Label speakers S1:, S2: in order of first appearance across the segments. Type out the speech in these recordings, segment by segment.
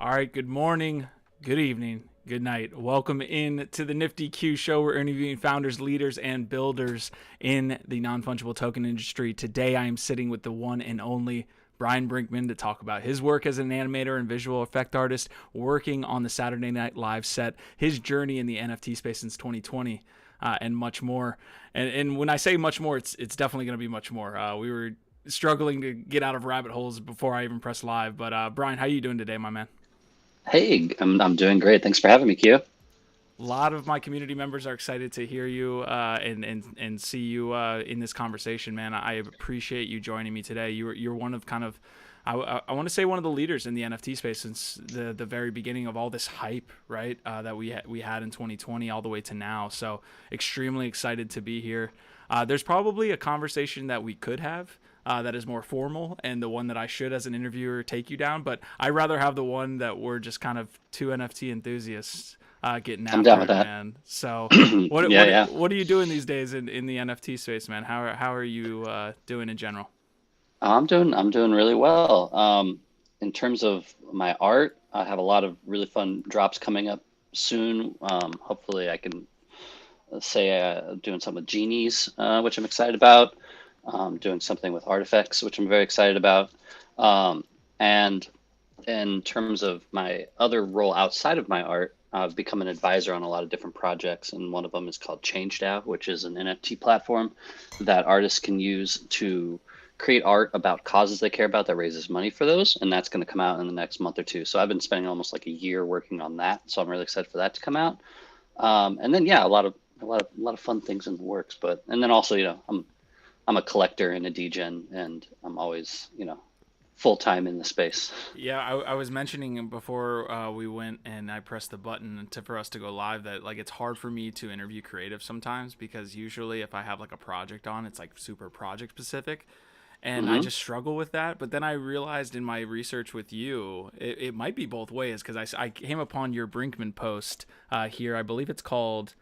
S1: All right, good morning, good evening, good night. Welcome in to the Nifty Q show. We're interviewing founders, leaders, and builders in the non-fungible token industry. Today, I am sitting with the one and only Bryan Brinkman to talk about his work as an animator and visual effect artist, working on the Saturday Night Live set, his journey in the NFT space since 2020, and much more. And when I say much more, it's definitely going to be much more. We were struggling to get out of rabbit holes before I even pressed live. But Bryan, how you doing today, my man?
S2: Hey, I'm doing great. Thanks for having me, Q.
S1: A lot of my community members are excited to hear you and see you in this conversation, man. I appreciate you joining me today. You're one of kind of I want to say one of the leaders in the NFT space since the very beginning of all this hype, right? That we had in 2020 all the way to now. So extremely excited to be here. There's probably a conversation that we could have that is more formal and the one that I should, as an interviewer, take you down. But I'd rather have the one that we're just kind of two NFT enthusiasts getting
S2: I'm down
S1: after
S2: with
S1: it,
S2: that.
S1: man. So what
S2: Yeah,
S1: what
S2: yeah.
S1: what are you doing these days in the NFT space, man? How are you doing in general?
S2: I'm doing really well. In terms of my art, I have a lot of really fun drops coming up soon. Hopefully, I can say doing something with genies, which I'm excited about. Doing something with artifacts, which I'm very excited about. And in terms of my other role outside of my art, I've become an advisor on a lot of different projects, and one of them is called ChangeDAO, which is an NFT platform that artists can use to create art about causes they care about that raises money for those, and that's going to come out in the next month or two. So I've been spending almost like a year working on that, so I'm really excited for that to come out. And then yeah, a lot of fun things in the works. But and then also I'm a collector and a degen, and I'm always full time in the space.
S1: Yeah, I was mentioning before we went and I pressed the button for us to go live that like it's hard for me to interview creative sometimes because usually if I have like a project on, it's like super project specific. And I
S2: Hmm.
S1: just struggle with that. But then I realized in my research with you, it might be both ways because I came upon your Brinkman post here. I believe it's called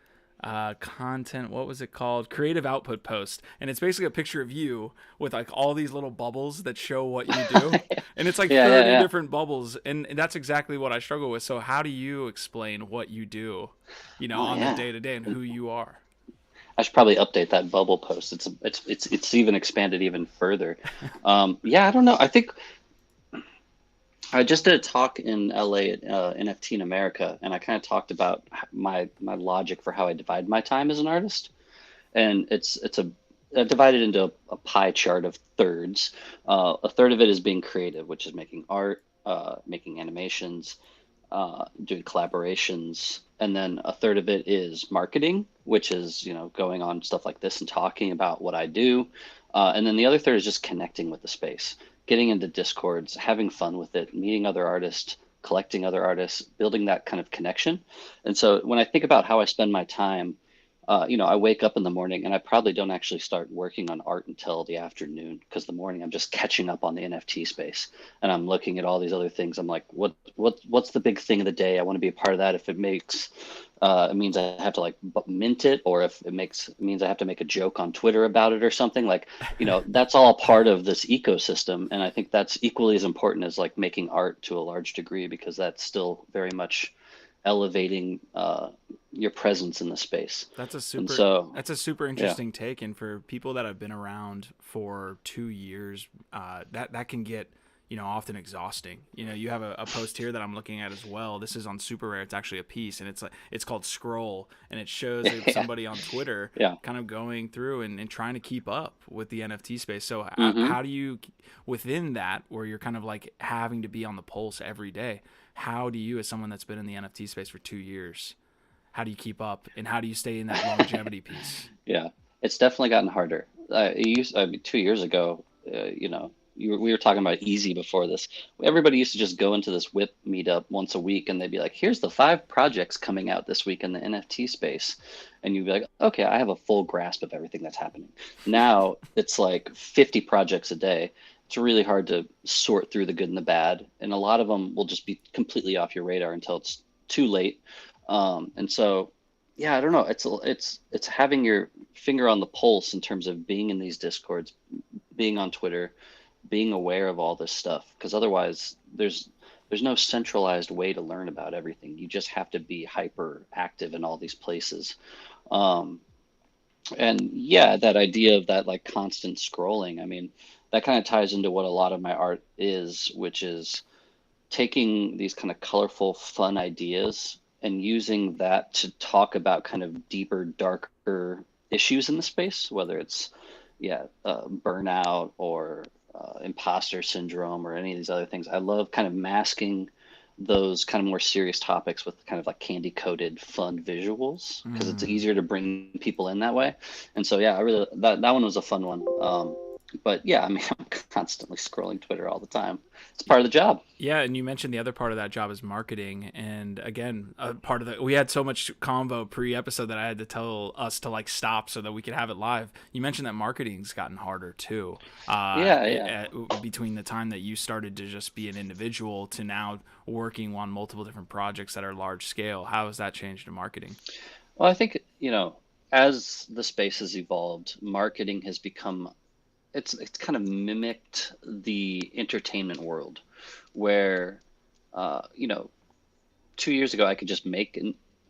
S1: content. What was it called? Creative output post. And it's basically a picture of you with like all these little bubbles that show what you do. And it's like
S2: Yeah, yeah,
S1: 30
S2: yeah.
S1: different bubbles. And that's exactly what I struggle with. So, how do you explain what you do,
S2: Oh
S1: on the
S2: yeah.
S1: day to day and who you are?
S2: I should probably update that bubble post. It's even expanded even further. Yeah, I don't know. I think I just did a talk in LA at NFT in America, and I kind of talked about my logic for how I divide my time as an artist, and it's divided into a pie chart of thirds. A third of it is being creative, which is making art, making animations, doing collaborations, and then a third of it is marketing, which is going on stuff like this and talking about what I do, and then the other third is just connecting with the space, getting into discords, having fun with it, meeting other artists, collecting other artists, building that kind of connection. And so when I think about how I spend my time, I wake up in the morning and I probably don't actually start working on art until the afternoon because the morning I'm just catching up on the NFT space and I'm looking at all these other things. I'm like, what's the big thing of the day? I want to be a part of that. If it makes it means I have to like mint it, or if it means I have to make a joke on Twitter about it or something, like, that's all part of this ecosystem. And I think that's equally as important as like making art to a large degree, because that's still very much elevating your presence in the space.
S1: That's a
S2: And
S1: super
S2: so,
S1: that's a super
S2: yeah.
S1: interesting take, and for people that have been around for 2 years, that can get often exhausting. You have a post here that I'm looking at as well. This is on Super Rare. It's actually a piece, and it's called Scroll, and it shows
S2: Yeah.
S1: somebody on Twitter
S2: Yeah.
S1: kind of going through and trying to keep up with the NFT space. So
S2: Hmm.
S1: how do you, within that, where you're kind of like having to be on the pulse every day? How do you, as someone that's been in the NFT space for 2 years, how do you keep up and how do you stay in that longevity piece?
S2: Yeah, it's definitely gotten harder. I mean, 2 years ago, we were talking about easy before this. Everybody used to just go into this whip meetup once a week, and they'd be like, "Here's the 5 projects coming out this week in the NFT space," and you'd be like, "Okay, I have a full grasp of everything that's happening." Now it's like 50 projects a day. It's really hard to sort through the good and the bad, and a lot of them will just be completely off your radar until it's too late. And so yeah, I don't know. It's having your finger on the pulse in terms of being in these discords, being on Twitter, being aware of all this stuff. Because otherwise, there's there's no centralized way to learn about everything. You just have to be hyper active in all these places. Um, and yeah, that idea of that like constant scrolling, I mean, that kind of ties into what a lot of my art is, which is taking these kind of colorful, fun ideas and using that to talk about kind of deeper, darker issues in the space, whether it's, yeah, burnout or imposter syndrome or any of these other things. I love kind of masking those kind of more serious topics with kind of like candy coated fun visuals because it's
S1: Mm.
S2: easier to bring people in that way. And so yeah, I really that one was a fun one. But yeah, I mean, I'm constantly scrolling Twitter all the time. It's part of the job.
S1: Yeah, and you mentioned the other part of that job is marketing, and again, part of the we had so much convo pre-episode that I had to tell us to like stop so that we could have it live. You mentioned that marketing's gotten harder too,
S2: Yeah, yeah.
S1: between the time that you started to just be an individual to now working on multiple different projects that are large scale. How has that changed in marketing?
S2: Well, I think, as the space has evolved, marketing has become it's kind of mimicked the entertainment world where uh, you know, 2 years ago I could just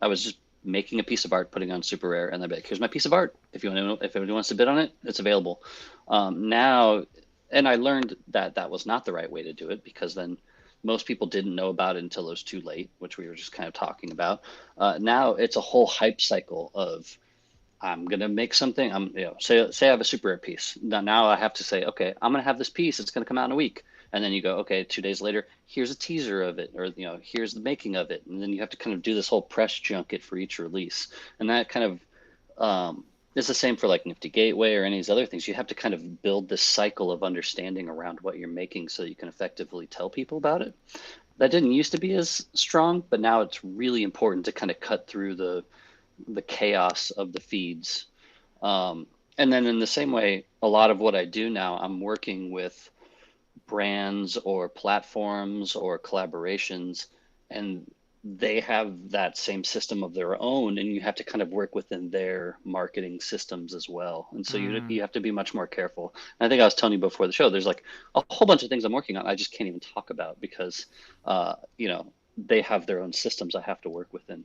S2: I was just making a piece of art, putting on super rare, and I'd be like, here's my piece of art. If you want to, if anyone wants to bid on it, it's available. Now, and I learned that that was not the right way to do it because then most people didn't know about it until it was too late, which we were just kind of talking about. Now it's a whole hype cycle of I'm gonna make something. Say I have a super rare piece. Now I have to say, okay, I'm gonna have this piece. It's gonna come out in a week. And then you go, okay, 2 days later, here's a teaser of it, or here's the making of it. And then you have to kind of do this whole press junket for each release. And that kind of is the same for like Nifty Gateway or any of these other things. You have to kind of build this cycle of understanding around what you're making so you can effectively tell people about it. That didn't used to be as strong, but now it's really important to kind of cut through the chaos of the feeds. And then in the same way, a lot of what I do now, I'm working with brands or platforms or collaborations, and they have that same system of their own, and you have to kind of work within their marketing systems as well. And so
S1: Mm.
S2: you have to be much more careful. And I think I was telling you before the show, there's like a whole bunch of things I'm working on I just can't even talk about because they have their own systems I have to work within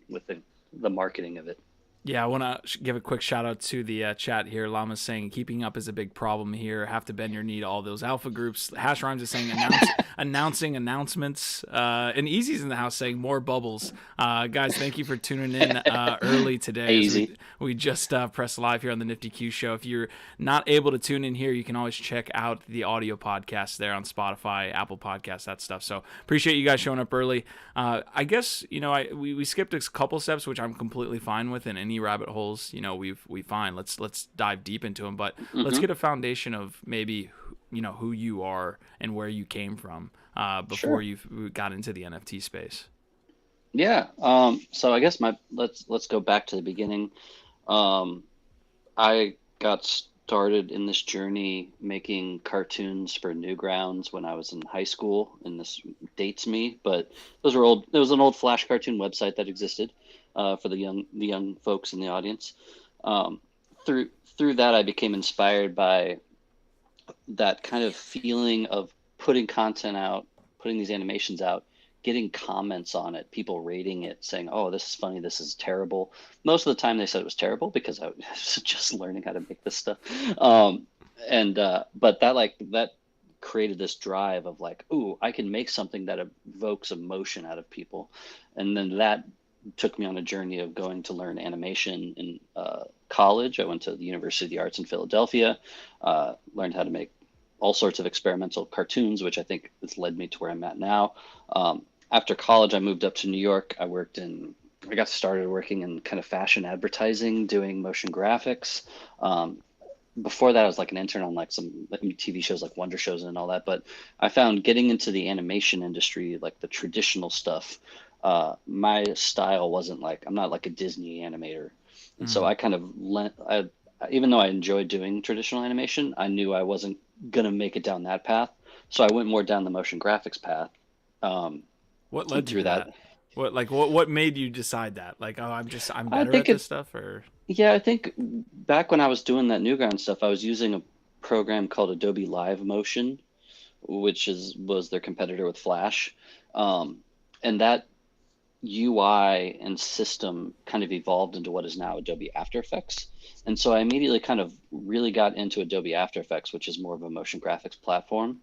S2: the marketing of it.
S1: Yeah, I want to give a quick shout out to the chat here. Llama's saying keeping up is a big problem here. Have to bend your knee to all those alpha groups. Hash Rhymes is saying announcing announcements. And Easy's in the house saying more bubbles. Guys, thank you for tuning in early today as
S2: Easy.
S1: we just pressed live here on the Nifty Q Show. If you're not able to tune in here, you can always check out the audio podcast there on Spotify, Apple Podcasts, that stuff. So appreciate you guys showing up early. I guess we skipped a couple steps, which I'm completely fine with, and any rabbit holes we find. Let's dive deep into them, but let's
S2: Hmm.
S1: get a foundation of maybe who you are and where you came from before
S2: Sure.
S1: you got into the NFT space.
S2: Yeah. So I guess my let's go back to the beginning. Um, I got started in this journey making cartoons for Newgrounds when I was in high school, and this dates me, but those were old. There was an old Flash cartoon website that existed for the young folks in the audience. Um, through that, I became inspired by that kind of feeling of putting content out, putting these animations out, getting comments on it, people rating it, saying, "Oh, this is funny, this is terrible." Most of the time, they said it was terrible because I was just learning how to make this stuff. Um, and but that created this drive of like, "Ooh, I can make something that evokes emotion out of people," and then that took me on a journey of going to learn animation in college. I went to the University of the Arts in Philadelphia, learned how to make all sorts of experimental cartoons, which I think has led me to where I'm at now. After college, I moved up to New York. I got started working in kind of fashion advertising, doing motion graphics. Um, Before that, I was like an intern on like some like TV shows like Wonder Shows and all that. But I found getting into the animation industry, like the traditional stuff, my style wasn't like I'm not like a Disney animator, and so
S1: Mm.
S2: I kind of even though I enjoyed doing traditional animation, I knew I wasn't gonna make it down that path. So I went more down the motion graphics path. Um,
S1: What
S2: and
S1: led you
S2: through
S1: to
S2: that,
S1: that? What made you decide that? Like, oh, I'm
S2: I
S1: better
S2: think
S1: at this
S2: it
S1: stuff, or
S2: Yeah, I think back when I was doing that Newground stuff, I was using a program called Adobe Live Motion, which is was their competitor with Flash. And that UI and system kind of evolved into what is now Adobe After Effects. And so I immediately kind of really got into Adobe After Effects, which is more of a motion graphics platform.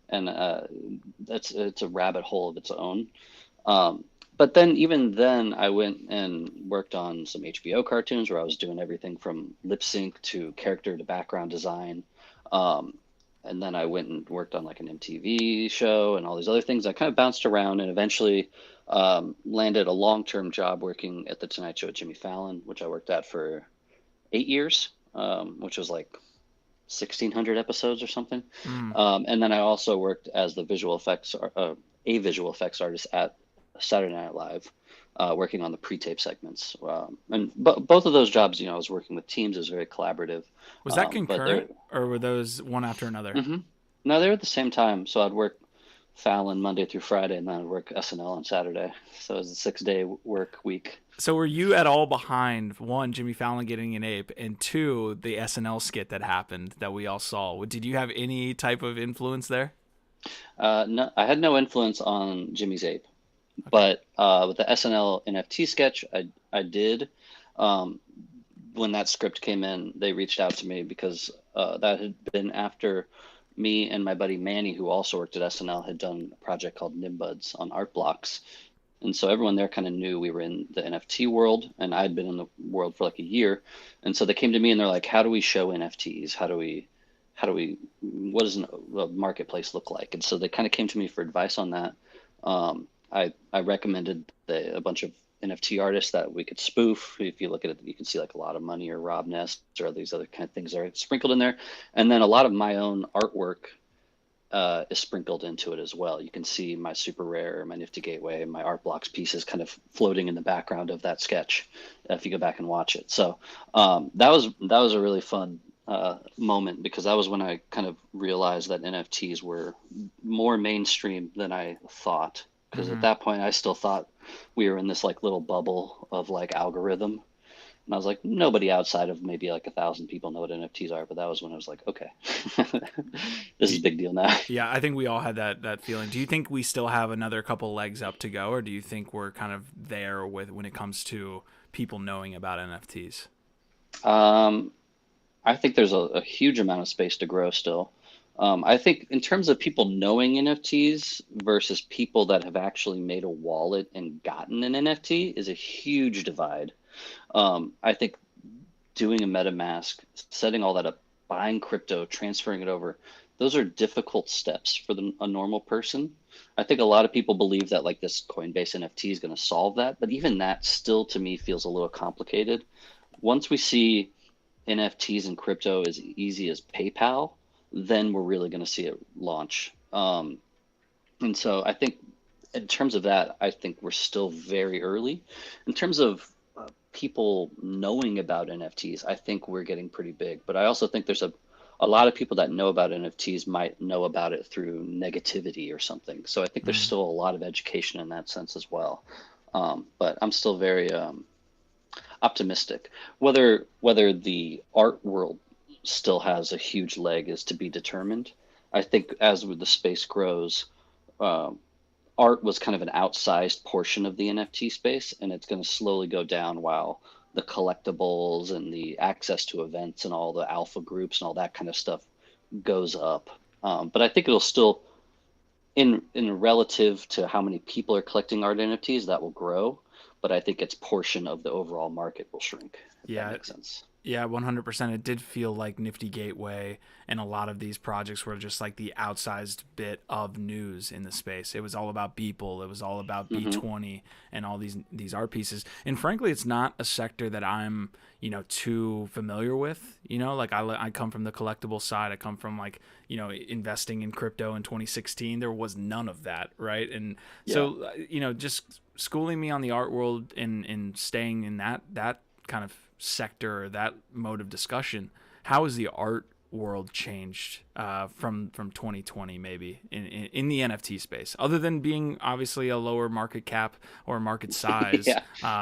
S2: And it's a rabbit hole of its own. Um, but then even then, I went and worked on some HBO cartoons where I was doing everything from lip sync to character to background design. Um, and then I went and worked on like an MTV show and all these other things. I kind of bounced around and eventually landed a long-term job working at the Tonight Show with Jimmy Fallon, which I worked at for 8 years, which was like 1,600 episodes or something.
S1: Mm.
S2: And then I also worked as the a visual effects artist at Saturday Night Live, working on the pre-tape segments. And both of those jobs, I was working with teams. It was very collaborative.
S1: Was that
S2: But they're
S1: concurrent, or were those one after another?
S2: hmm no, they were at the same time. So I'd work Fallon Monday through Friday, and then I'd work SNL on Saturday. So it was a 6-day work week.
S1: So were you at all behind, one, Jimmy Fallon getting an ape, and two, the SNL skit that happened that we all saw? Did you have any type of influence there?
S2: No, I had no influence on Jimmy's ape.
S1: Okay.
S2: But with the SNL NFT sketch, I did. Um, when that script came in, they reached out to me because that had been after me and my buddy Manny, who also worked at SNL, had done a project called Nimbuds on art blocks. And so everyone there kind of knew we were in the NFT world, and I'd been in the world for like a year. And so they came to me and they're like, "How do we show NFTs? What does a marketplace look like?" And so they kind of came to me for advice on that. I recommended a bunch of NFT artists that we could spoof. If you look at it, you can see like a lot of money or Rob Ness or these other kind of things are sprinkled in there. And then a lot of my own artwork is sprinkled into it as well. You can see my super rare, my Nifty Gateway, my art blocks pieces kind of floating in the background of that sketch if you go back and watch it. So that was a really fun moment because that was when I kind of realized that NFTs were more mainstream than I thought. Because at
S1: Hmm.
S2: that point, I still thought we were in this like little bubble of like algorithm. And I was like, nobody outside of maybe like 1,000 people know what NFTs are. But that was when I was like, okay, this is a big deal now.
S1: Yeah, I think we all had that feeling. Do you think we still have another couple legs up to go, or do you think we're kind of there with when it comes to people knowing about NFTs?
S2: Um, I think there's a huge amount of space to grow still. I think in terms of people knowing NFTs versus people that have actually made a wallet and gotten an NFT is a huge divide. I think doing a MetaMask, setting all that up, buying crypto, transferring it over, those are difficult steps for a normal person. I think a lot of people believe that like this Coinbase NFT is going to solve that, but even that still to me feels a little complicated. Once we see NFTs and crypto as easy as PayPal, then we're really going to see it launch. And so I think in terms of that, I think we're still very early. In terms of people knowing about NFTs, I think we're getting pretty big. But I also think there's a lot of people that know about NFTs might know about it through negativity or something. So I think there's
S1: Mm.
S2: still a lot of education in that sense as well. But I'm still very optimistic. Whether the art world still has a huge leg is to be determined. I think as the space grows, uh, art was kind of an outsized portion of the NFT space, and it's going to slowly go down while the collectibles and the access to events and all the alpha groups and all that kind of stuff goes up. But I think it'll still, in relative to how many people are collecting art NFTs, that will grow. But I think its portion of the overall market will shrink, if that
S1: Yeah,
S2: makes sense.
S1: yeah, 100%. It did feel like Nifty Gateway and a lot of these projects were just like the outsized bit of news in the space. It was all about Beeple, it was all about
S2: Hmm.
S1: B20 and all these art pieces. And frankly, it's not a sector that I'm, too familiar with. Like I come from the collectible side. I come from like, investing in crypto in 2016. There was none of that, right? And
S2: Yeah.
S1: so, just schooling me on the art world and staying in that kind of sector or that mode of discussion, how has the art world changed from 2020 maybe in the NFT space, other than being obviously a lower market cap or market size
S2: Yeah.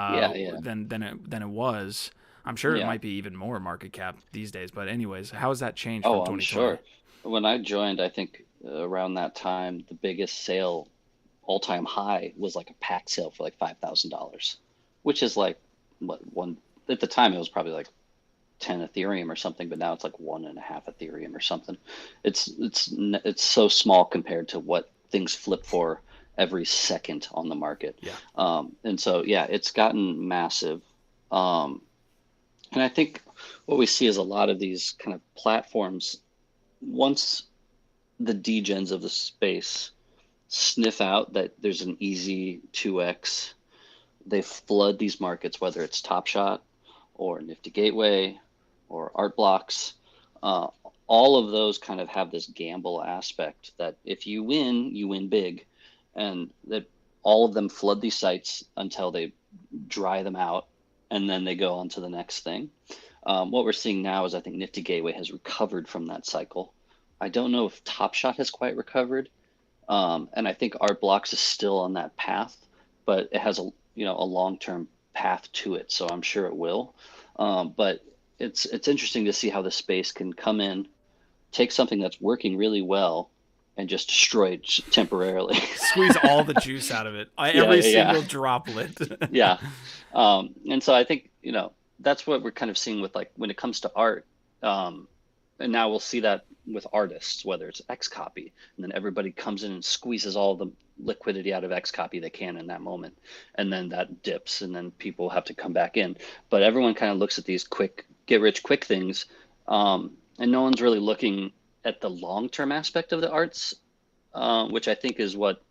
S2: Yeah. Yeah.
S1: than it was. I'm sure it
S2: Yeah.
S1: might be even more market cap these days. But anyways, how has that changed from
S2: Oh, I'm
S1: 2020?
S2: sure. When I joined, I think around that time, the biggest sale all-time high was like a pack sale for like $5,000, which is like what one at the time it was probably like 10 Ethereum or something, but now it's like 1.5 Ethereum or something. It's so small compared to what things flip for every second on the market.
S1: Yeah.
S2: And so yeah, it's gotten massive. Um, and I think what we see is a lot of these kind of platforms, once the degens of the space sniff out that there's an easy 2x, they flood these markets, whether it's Top Shot or Nifty Gateway or Art Blocks. Uh, all of those kind of have this gamble aspect that if you win big, and that all of them flood these sites until they dry them out, and then they go on to the next thing. What we're seeing now is I think Nifty Gateway has recovered from that cycle. I don't know if Top Shot has quite recovered, and I think Art Blocks is still on that path, but it has a long-term path to it, so I'm sure it will. But it's interesting to see how the space can come in, take something that's working really well, and just destroy it temporarily.
S1: Squeeze all the juice out of it,
S2: Yeah,
S1: every
S2: yeah,
S1: single droplet.
S2: yeah. And so I think that's what we're kind of seeing with like when it comes to art. And now we'll see that with artists, whether it's X copy, and then everybody comes in and squeezes all the liquidity out of X copy they can in that moment, and then that dips, and then people have to come back in. But everyone kind of looks at these quick get rich quick things, and no one's really looking at the long term aspect of the arts, which I think is what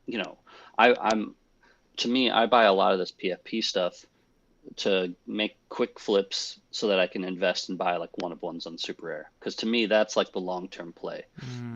S2: you know. I'm to me, I buy a lot of this PFP stuff to make quick flips so that I can invest and buy like one of ones on super rare. Because to me, that's like the long term play.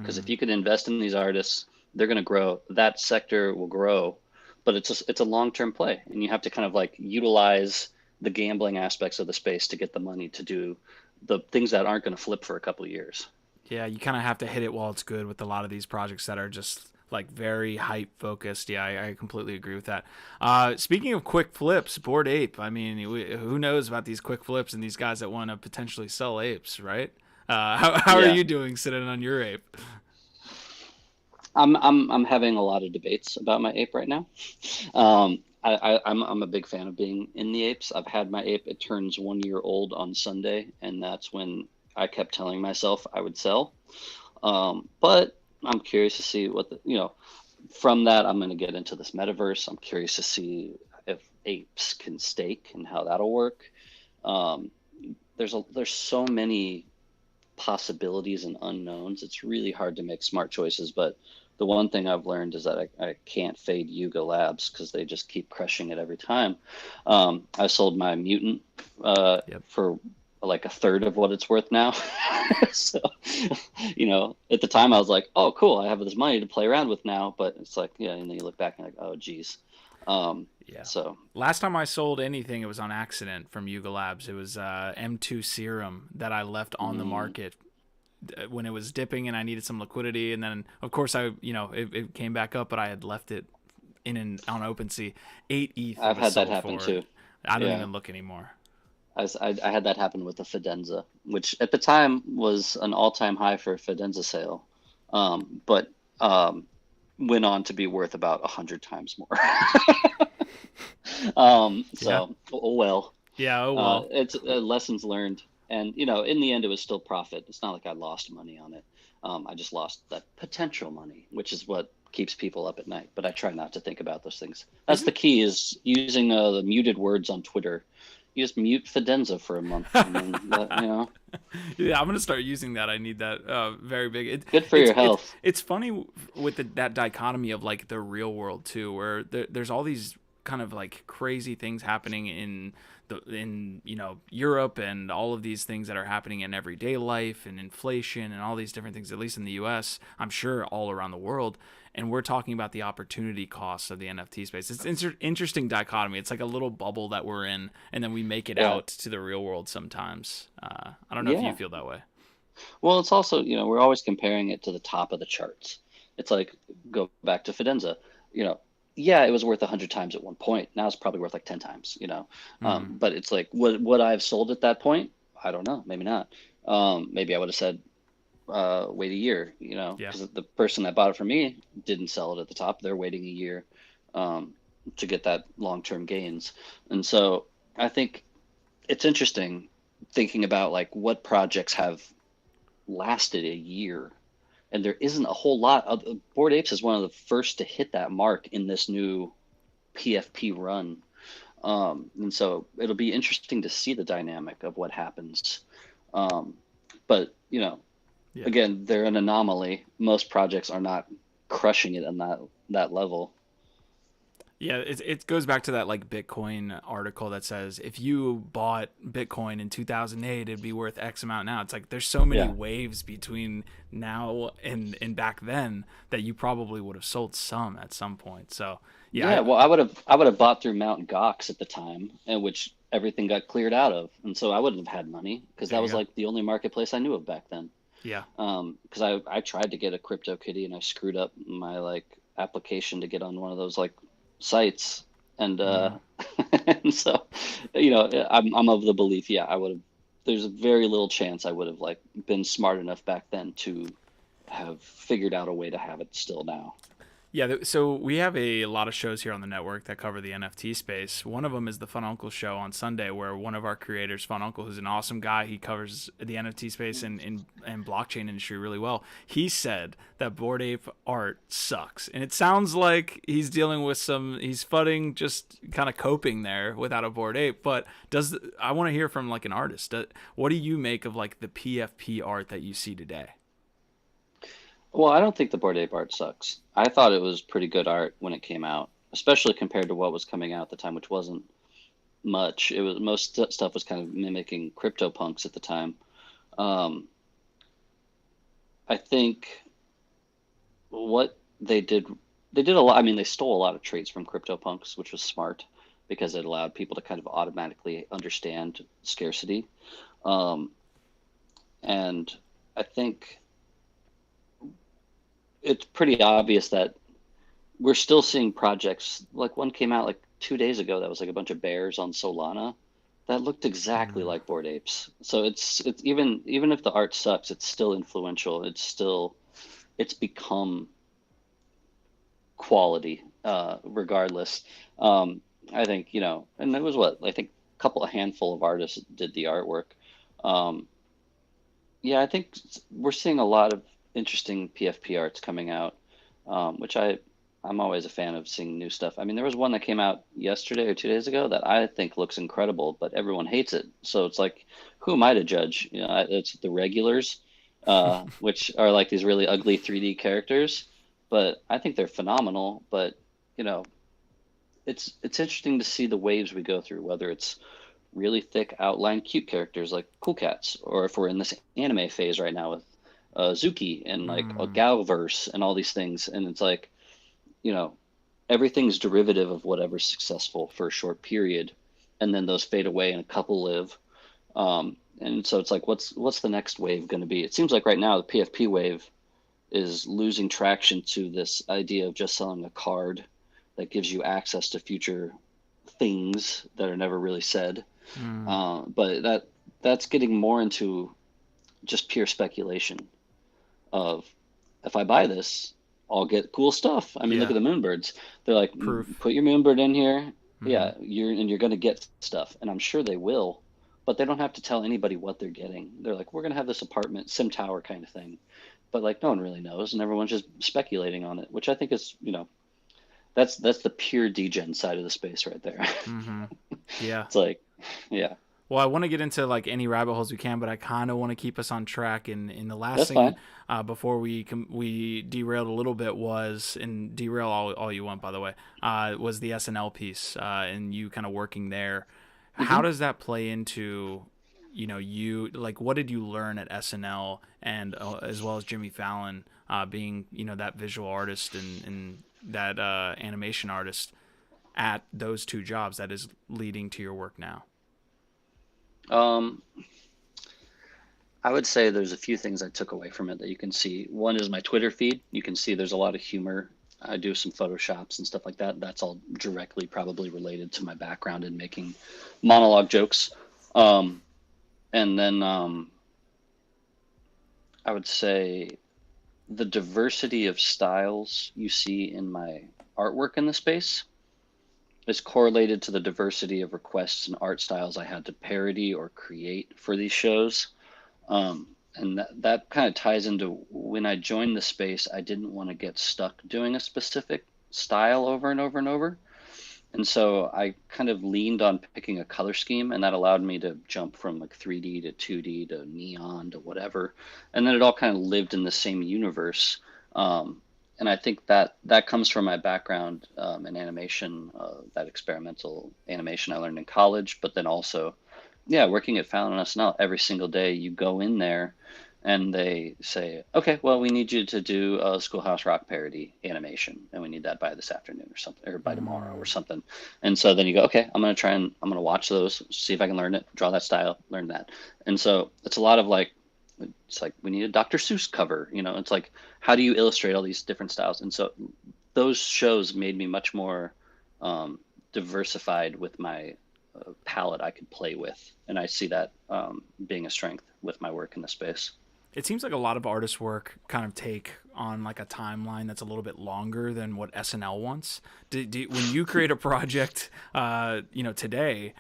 S2: Because if you can invest in these artists, they're going to grow. That sector will grow, but it's a long term play, and you have to kind of like utilize the gambling aspects of the space to get the money to do the things that aren't going to flip for a couple of years.
S1: Yeah, you kind of have to hit it while it's good with a lot of these projects that are just like very hype focused. Yeah, I completely agree with that. Speaking of quick flips, Bored Ape. I mean, who knows about these quick flips and these guys that want to potentially sell apes, right? How are
S2: Yeah.
S1: you doing sitting on your ape?
S2: I'm having a lot of debates about my ape right now. I'm a big fan of being in the apes. I've had my ape. It turns 1 year old on Sunday, and that's when I kept telling myself I would sell. But I'm curious to see from that, I'm going to get into this metaverse. I'm curious to see if apes can stake and how that'll work. Um, there's so many possibilities and unknowns. It's really hard to make smart choices, but the one thing I've learned is that I can't fade Yuga Labs because they just keep crushing it every time. I sold my mutant
S1: Yep.
S2: for like a third of what it's worth now. So, at the time I was like, oh, cool, I have this money to play around with now. But it's like, yeah, and then you look back and like, oh, geez.
S1: Yeah.
S2: So
S1: Last time I sold anything, it was on accident from Yuga Labs. It was M2 Serum that I left on the market when it was dipping and I needed some liquidity. And then, of course, it came back up, but I had left it on OpenSea. 8 ETH.
S2: I've had that happen too.
S1: I don't
S2: Yeah.
S1: even look anymore.
S2: I had that happen with the Fidenza, which at the time was an all-time high for a Fidenza sale, but went on to be worth about 100 times more. Oh well.
S1: Yeah. Oh well.
S2: It's lessons learned, and in the end, it was still profit. It's not like I lost money on it. I just lost that potential money, which is what keeps people up at night. But I try not to think about those things. That's the key: is using the muted words on Twitter. You just mute Fidenza for a month, and then,
S1: Yeah, I'm gonna start using that. I need that very big.
S2: good for your health.
S1: It's funny with that dichotomy of like the real world too, where there's all these kind of like crazy things happening in Europe, and all of these things that are happening in everyday life, and inflation and all these different things, at least in the US, I'm sure all around the world. And we're talking about the opportunity costs of the NFT space. It's interesting dichotomy. It's like a little bubble that we're in, and then we make it
S2: Yeah.
S1: out to the real world sometimes. I don't know if you
S2: Yeah.
S1: feel that way.
S2: Well, it's also, we're always comparing it to the top of the charts. It's like, go back to Fidenza, yeah, it was worth 100 times at one point. Now it's probably worth like 10 times, But it's like, would I've sold at that point? I don't know. Maybe not. Maybe I would have said, wait a year,
S1: Yeah.
S2: because the person that bought it from me didn't sell it at the top. They're waiting a year um, to get that long-term gains. And so I think it's interesting thinking about like what projects have lasted a year. And there isn't a whole lot of Bored Apes is one of the first to hit that mark in this new PFP run. And so it'll be interesting to see the dynamic of what happens. Um, but
S1: Yeah.
S2: again, they're an anomaly. Most projects are not crushing it on that level.
S1: Yeah, it goes back to that like Bitcoin article that says if you bought Bitcoin in 2008, it'd be worth X amount now. It's like there's so many
S2: Yeah.
S1: waves between now and back then that you probably would have sold some at some point. So yeah,
S2: Yeah, well, I would have bought through Mount Gox at the time, in which everything got cleared out of, and so I wouldn't have had money because
S1: there
S2: that
S1: you
S2: was
S1: go.
S2: like the only marketplace I knew of back then.
S1: Yeah.
S2: Because I tried to get a CryptoKitty and I screwed up my like application to get on one of those like sites, and
S1: Mm.
S2: and so I'm of the belief, yeah, I would have. There's very little chance I would have like been smart enough back then to have figured out a way to have it still now.
S1: Yeah, so we have a lot of shows here on the network that cover the NFT space. One of them is the Fun Uncle show on Sunday, where one of our creators, Fun Uncle, who's an awesome guy, he covers the NFT space and blockchain industry really well. He said that Bored Ape art sucks, and it sounds like he's dealing with he's fudding, just kind of coping there without a Bored Ape. But I want to hear from like an artist. What do you make of like the PFP art that you see today?
S2: Well, I don't think the Bored Ape art sucks. I thought it was pretty good art when it came out, especially compared to what was coming out at the time, which wasn't much. It was stuff was kind of mimicking CryptoPunks at the time. Um, I think what they did a lot. I mean, they stole a lot of traits from CryptoPunks, which was smart because it allowed people to kind of automatically understand scarcity. Um, and I think it's pretty obvious that we're still seeing projects like one came out like 2 days ago that was like a bunch of bears on Solana that looked exactly
S1: Mm.
S2: like Bored Apes. So it's even if the art sucks, it's still influential. It's become quality regardless. I think and it was what I think a couple a handful of artists did the artwork. Um, yeah, I think we're seeing a lot of interesting PFP arts coming out, which I'm always a fan of seeing new stuff. I mean, there was one that came out yesterday or 2 days ago that I think looks incredible, but everyone hates it. So it's like, who am I to judge? It's the regulars, which are like these really ugly 3D characters, but I think they're phenomenal. But you know, it's interesting to see the waves we go through, whether it's really thick outline cute characters like Cool Cats, or if we're in this anime phase right now with Zuki and like a
S1: Mm.
S2: Galverse and all these things, and it's like you know everything's derivative of whatever's successful for a short period, and then those fade away and a couple live. And so it's like, what's the next wave going to be? It seems like right now the PFP wave is losing traction to this idea of just selling a card that gives you access to future things that are never really said.
S1: Mm.
S2: But that's getting more into just pure speculation of if I buy this, I'll get cool stuff. I mean, look
S1: Yeah.
S2: at the Moonbirds. They're like,
S1: Proof.
S2: put your Moonbird in here.
S1: Mm-hmm.
S2: Yeah, you're gonna get stuff, and I'm sure they will, but they don't have to tell anybody what they're getting. They're like, we're gonna have this apartment, sim tower kind of thing, but like no one really knows, and everyone's just speculating on it, which I think is, that's the pure degen side of the space right there.
S1: Mm-hmm. Yeah.
S2: It's like, yeah,
S1: Well, I want to get into like any rabbit holes we can, but I kind of want to keep us on track. And in the last
S2: that's
S1: thing,
S2: fine.
S1: before we derailed a little bit was, and derail all you want, by the way, was the SNL piece, and you kind of working there. How
S2: Hmm.
S1: does that play into, you like what did you learn at SNL and as well as Jimmy Fallon, being that visual artist and that animation artist at those two jobs that is leading to your work now.
S2: Um, I would say there's a few things I took away from it that you can see. One is my Twitter feed. You can see there's a lot of humor. I do some photoshops and stuff like that. That's all directly probably related to my background in making monologue jokes. Um, and then I would say the diversity of styles you see in my artwork in the space is correlated to the diversity of requests and art styles I had to parody or create for these shows. And that kind of ties into when I joined the space, I didn't want to get stuck doing a specific style over and over and over. And so I kind of leaned on picking a color scheme, and that allowed me to jump from like 3D to 2D to neon to whatever. And then it all kind of lived in the same universe. Um, and I think that that comes from my background in animation, that experimental animation I learned in college, but then also, yeah, working at Fallon and SNL every single day, you go in there and they say, okay, well, we need you to do a Schoolhouse Rock parody animation, and we need that by this afternoon or something, or by tomorrow or
S1: Mm.
S2: something. And so then you go, okay, I'm gonna try and I'm gonna watch those, see if I can learn it, draw that style, learn that. And so it's a lot of like, it's like we need a Dr. Seuss cover, you know. It's like how do you illustrate all these different styles? And so those shows made me much more um, diversified with my palette I could play with, and I see that being a strength with my work in the space.
S1: It seems like a lot of artists' work kind of take on like a timeline that's a little bit longer than what SNL wants. When you create a project, today,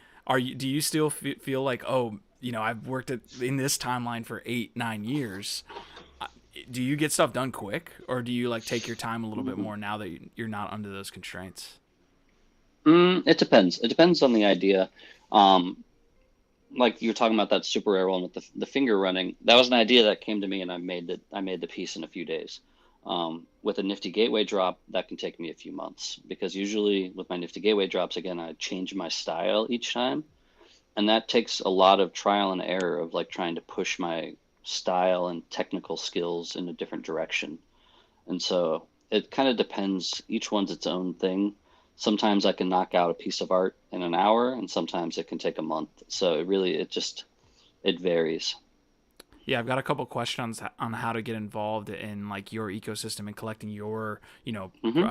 S1: do you still feel like, oh, I've worked in this timeline for 8, 9 years? Do you get stuff done quick, or do you like take your time a little bit more now that you're not under those constraints?
S2: It depends. It depends on the idea. Um, like you were talking about that super rare one with the finger running. That was an idea that came to me, and I made the piece in a few days. With a Nifty Gateway drop, that can take me a few months because usually with my Nifty Gateway drops, again, I change my style each time, and that takes a lot of trial and error of like trying to push my style and technical skills in a different direction. And so it kind of depends. Each one's its own thing. Sometimes I can knock out a piece of art in an hour, and sometimes it can take a month. So it varies.
S1: Yeah, I've got a couple questions on how to get involved in like your ecosystem and collecting your,
S2: Hmm.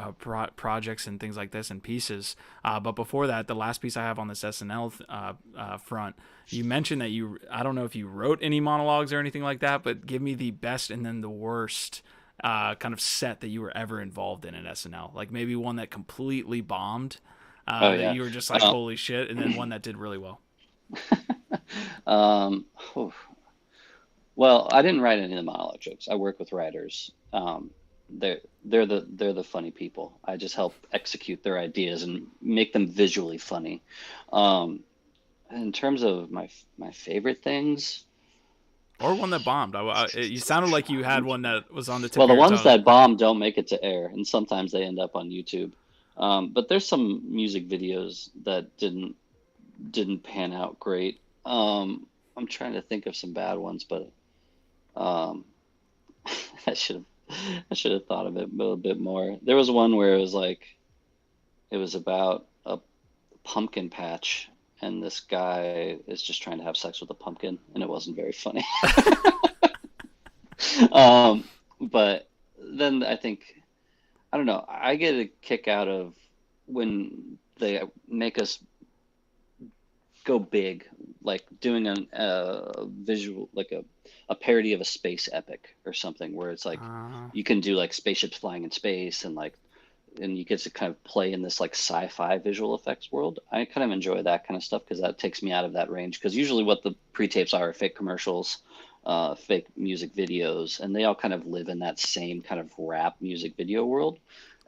S1: projects and things like this and pieces. But before that, the last piece I have on this SNL front, you mentioned that I don't know if you wrote any monologues or anything like that, but give me the best and then the worst kind of set that you were ever involved in SNL. Like maybe one that completely bombed,
S2: Oh
S1: that
S2: yeah.
S1: you were just like,
S2: Uh,
S1: holy shit, and then one that did really well.
S2: um, oh, well, I didn't write any of the monologue jokes. I work with writers. They're the funny people. I just help execute their ideas and make them visually funny. Um, in terms of my favorite things,
S1: Or one that bombed. You sounded
S2: I'm
S1: like you had
S2: trying.
S1: one that was on the tip
S2: Well,
S1: of
S2: the
S1: your
S2: ones
S1: tongue.
S2: that bomb don't make it to air, and sometimes they end up on YouTube. But there's some music videos that didn't pan out great. I'm trying to think of some bad ones, but um, I I should have thought of it a little bit more. There was one where it was like it was about a pumpkin patch, and this guy is just trying to have sex with a pumpkin, and it wasn't very funny. Um, but then I think I don't know. I get a kick out of when they make us go big, like doing a visual, like a parody of a space epic or something, where it's like
S1: Uh,
S2: you can do like spaceships flying in space and like, and you get to kind of play in this like sci-fi visual effects world. I kind of enjoy that kind of stuff because that takes me out of that range. Because usually what the pre-tapes are fake commercials, fake music videos, and they all kind of live in that same kind of rap music video world,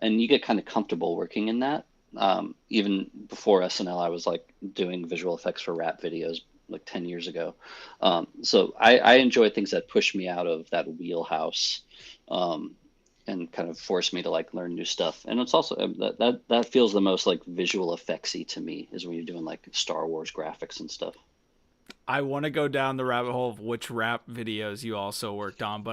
S2: and you get kind of comfortable working in that. Even before SNL, I was like doing visual effects for rap videos like 10 years ago. So I enjoy things that push me out of that wheelhouse, um, and kind of force me to like learn new stuff. And it's also that feels the most like visual effectsy to me is when you're doing like Star Wars graphics and stuff.
S1: I want to go down the rabbit hole of which rap videos you also worked on, but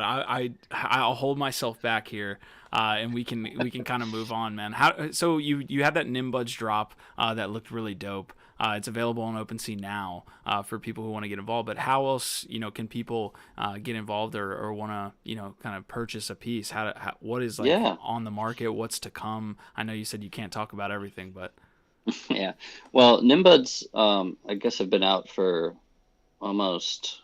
S1: I'll hold myself back here, and we can kind of move on, man. So you had that Nimbudge drop that looked really dope. It's available on OpenSea now for people who want to get involved. But how else can people get involved or want to kind of purchase a piece? What is like
S2: Yeah,
S1: on the market? What's to come? I know you said you can't talk about everything, but
S2: yeah. Well, Nimbuds, I guess have been out for almost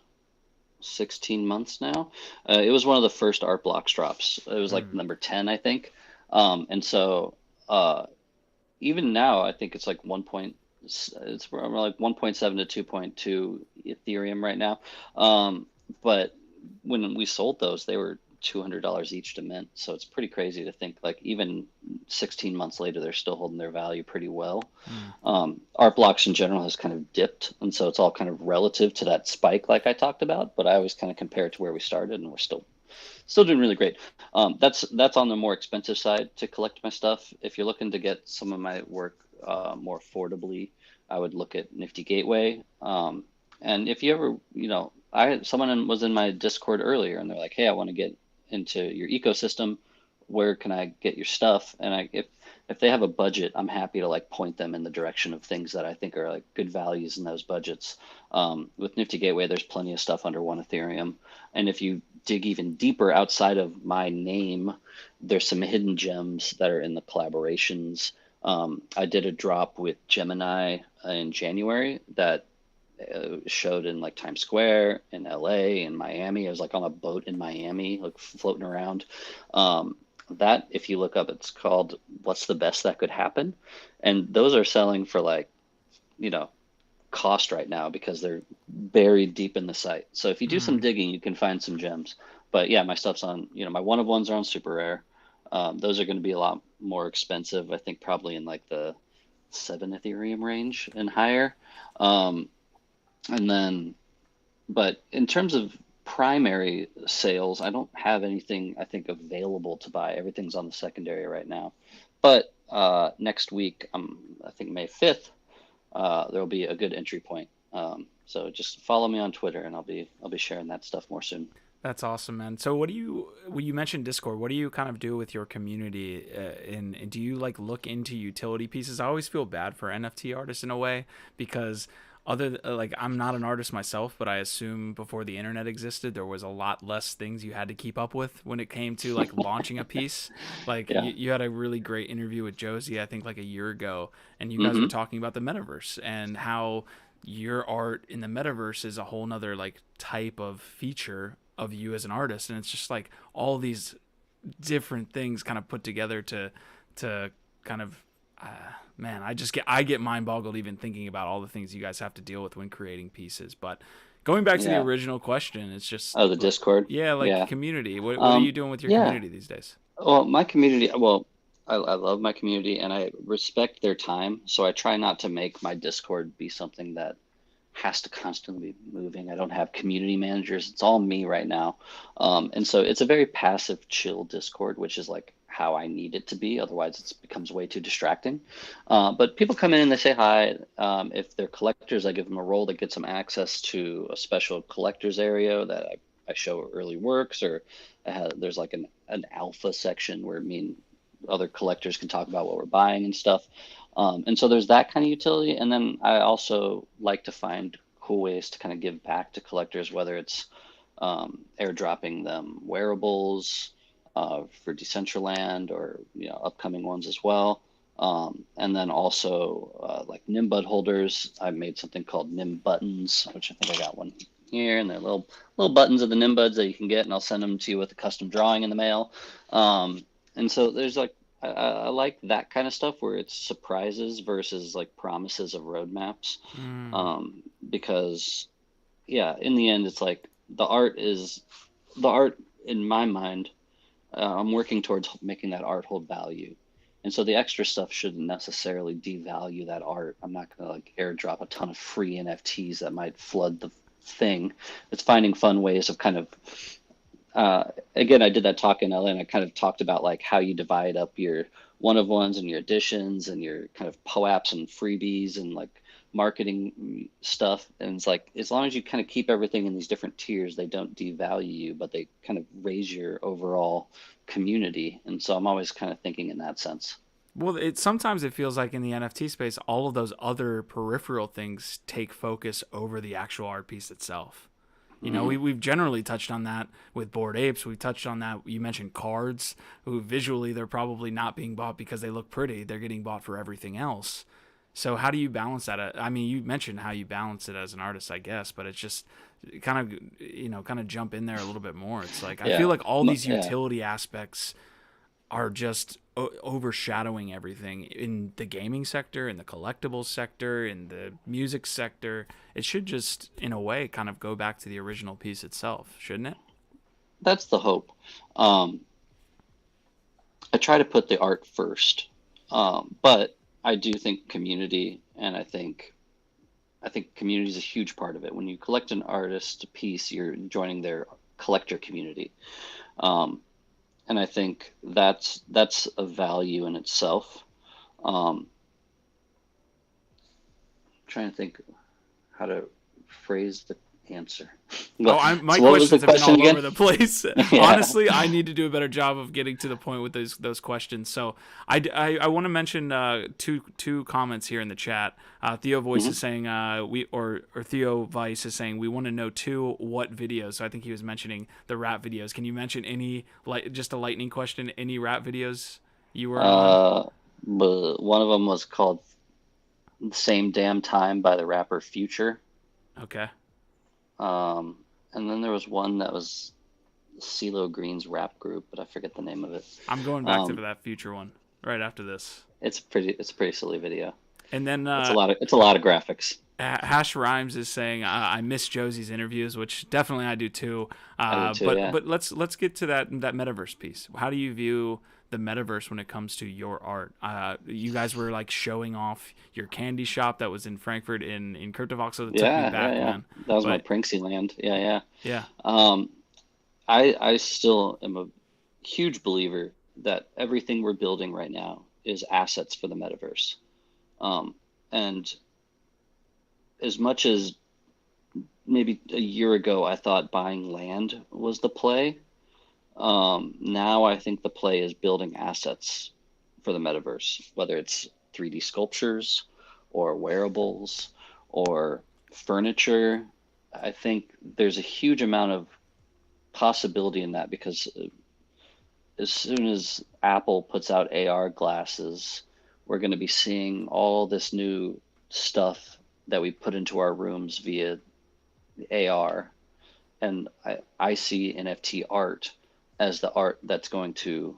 S2: 16 months now. It was one of the first art blocks drops. It was like
S1: Mm.
S2: number 10, I think. And so uh, even now, I think it's like it's around like 1.7 to 2.2 Ethereum right now. But when we sold those, they were $200 each to mint. So it's pretty crazy to think like even 16 months later, they're still holding their value pretty well.
S1: Mm.
S2: Art blocks in general has kind of dipped, and so it's all kind of relative to that spike, like I talked about. But I always kind of compare it to where we started, and we're still doing really great. That's on the more expensive side to collect my stuff. If you're looking to get some of my work more affordably, I would look at Nifty Gateway. And if you ever, someone was in my Discord earlier, and they're like, "Hey, I want to get into your ecosystem. Where can I get your stuff?" And if they have a budget, I'm happy to like point them in the direction of things that I think are like good values in those budgets. With Nifty Gateway, there's plenty of stuff under 1 Ethereum. And if you dig even deeper outside of my name, there's some hidden gems that are in the collaborations. I did a drop with Gemini in January that showed in like Times Square in LA in Miami. I was like on a boat in Miami, like floating around. That if you look up, it's called "What's the Best That Could Happen," and those are selling for like you know cost right now because they're buried deep in the site. So if you do some
S1: Mm.
S2: digging, you can find some gems. But yeah, my stuff's on, my one of ones are on super rare. Those are going to be a lot more expensive. I think probably in like the 7 Ethereum range and higher. Um, and then, but in terms of primary sales, I don't have anything I think available to buy. Everything's on the secondary right now. But next week, I think May 5th, there'll be a good entry point. So just follow me on Twitter, and I'll be sharing that stuff more soon.
S1: That's awesome, man. So, when you mentioned Discord, what do you kind of do with your community? And do you like look into utility pieces? I always feel bad for NFT artists in a way because like I'm not an artist myself, but I assume before the internet existed, there was a lot less things you had to keep up with when it came to like launching a piece. Like
S2: Yeah.
S1: you had a really great interview with Josie, I think like a year ago, and you guys were
S2: Hmm.
S1: talking about the metaverse and how your art in the metaverse is a whole nother like type of feature of you as an artist, and it's just like all these different things kind of put together to kind of uh, man, I get mind boggled even thinking about all the things you guys have to deal with when creating pieces. But going back to the
S2: Yeah.
S1: original question, it's just
S2: Oh, the Discord.
S1: yeah, like
S2: Yeah.
S1: community. What are you doing with your
S2: Yeah.
S1: community these days?
S2: Well, my community, well, I love my community and I respect their time. So I try not to make my Discord be something that has to constantly be moving. I don't have community managers. It's all me right now. And so it's a very passive, chill Discord, which is like how I need it to be. Otherwise, it becomes way too distracting. But people come in and they say hi. If they're collectors, I give them a role that gets them access to a special collectors area that I show early works, or there's like an alpha section where me and other collectors can talk about what we're buying and stuff. And so there's that kind of utility. And then I also like to find cool ways to kind of give back to collectors, whether it's airdropping them wearables for Decentraland or upcoming ones as well. And then also like Nimbud holders. I made something called Nim Buttons, which I think I got one here, and they're little buttons of the Nimbuds that you can get, and I'll send them to you with a custom drawing in the mail. And so there's like I like that kind of stuff where it's surprises versus like promises of roadmaps.
S1: Mm.
S2: Because yeah, in the end, it's like the art in my mind. I'm working towards making that art hold value. And so the extra stuff shouldn't necessarily devalue that art. I'm not going to like airdrop a ton of free NFTs that might flood the thing. It's finding fun ways of kind of again, I did that talk in LA and I kind of talked about like how you divide up your one of ones and your editions and your kind of POAPs and freebies and like marketing stuff. And it's like, as long as you kind of keep everything in these different tiers, they don't devalue you, but they kind of raise your overall community. And so I'm always kind of thinking in that sense.
S1: Well, it sometimes it feels like in the NFT space, all of those other peripheral things take focus over the actual art piece itself.
S2: Hmm.
S1: We've generally touched on that with Bored Apes. We've touched on that. You mentioned cards, who visually they're probably not being bought because they look pretty. They're getting bought for everything else. So how do you balance that? I mean, you mentioned how you balance it as an artist, I guess, but it's just kind of, kind of jump in there a little bit more. It's like I feel
S2: Yeah,
S1: like all these
S2: yeah.
S1: utility aspects are just overshadowing everything in the gaming sector, in the collectibles sector, in the music sector. It should just, in a way, kind of go back to the original piece itself, shouldn't it?
S2: That's the hope. Um, I try to put the art first, but I do think community, and I think community is a huge part of it. When you collect an artist piece, you're joining their collector community, um, and I think that's a value in itself. Um, trying to think how to phrase the answer.
S1: Oh,
S2: But
S1: my
S2: so, what was the
S1: questions have been
S2: question
S1: all
S2: again?
S1: over the place.
S2: Yeah.
S1: Honestly, I need to do a better job of getting to the point with those questions. So I want to mention two comments here in the chat. Theo Voice is
S2: Hmm.
S1: saying or Theo Vice is saying we want to know too what videos. So I think he was mentioning the rap videos. Can you mention any, like, just a lightning question? Any rap videos you were on?
S2: Uh, but one of them was called "Same Damn Time" by the rapper Future.
S1: Okay,
S2: Um, and then there was one that was CeeLo Green's rap group, but I forget the name of it.
S1: I'm going back to
S2: Um,
S1: that future one right after this,
S2: it's a pretty silly video.
S1: and then
S2: It's a lot of graphics.
S1: Hash Rhymes is saying I miss Josie's interviews, which definitely I do too.
S2: I do too,
S1: But
S2: yeah.
S1: let's get to that metaverse piece. How do you view the metaverse when it comes to your art? You guys were like showing off your candy shop that was in Frankfurt in Cryptovoxel. It took me
S2: Yeah, yeah,
S1: back,
S2: yeah.
S1: man.
S2: That was my
S1: But
S2: Prinksy land. Yeah, yeah.
S1: yeah,
S2: Um, I still am a huge believer that everything we're building right now is assets for the metaverse. Um, and as much as maybe a year ago I thought buying land was the play, now I think the play is building assets for the metaverse, whether it's 3D sculptures or wearables or furniture. I think there's a huge amount of possibility in that because as soon as Apple puts out AR glasses, we're going to be seeing all this new stuff that we put into our rooms via AR. And I see NFT art as the art that's going to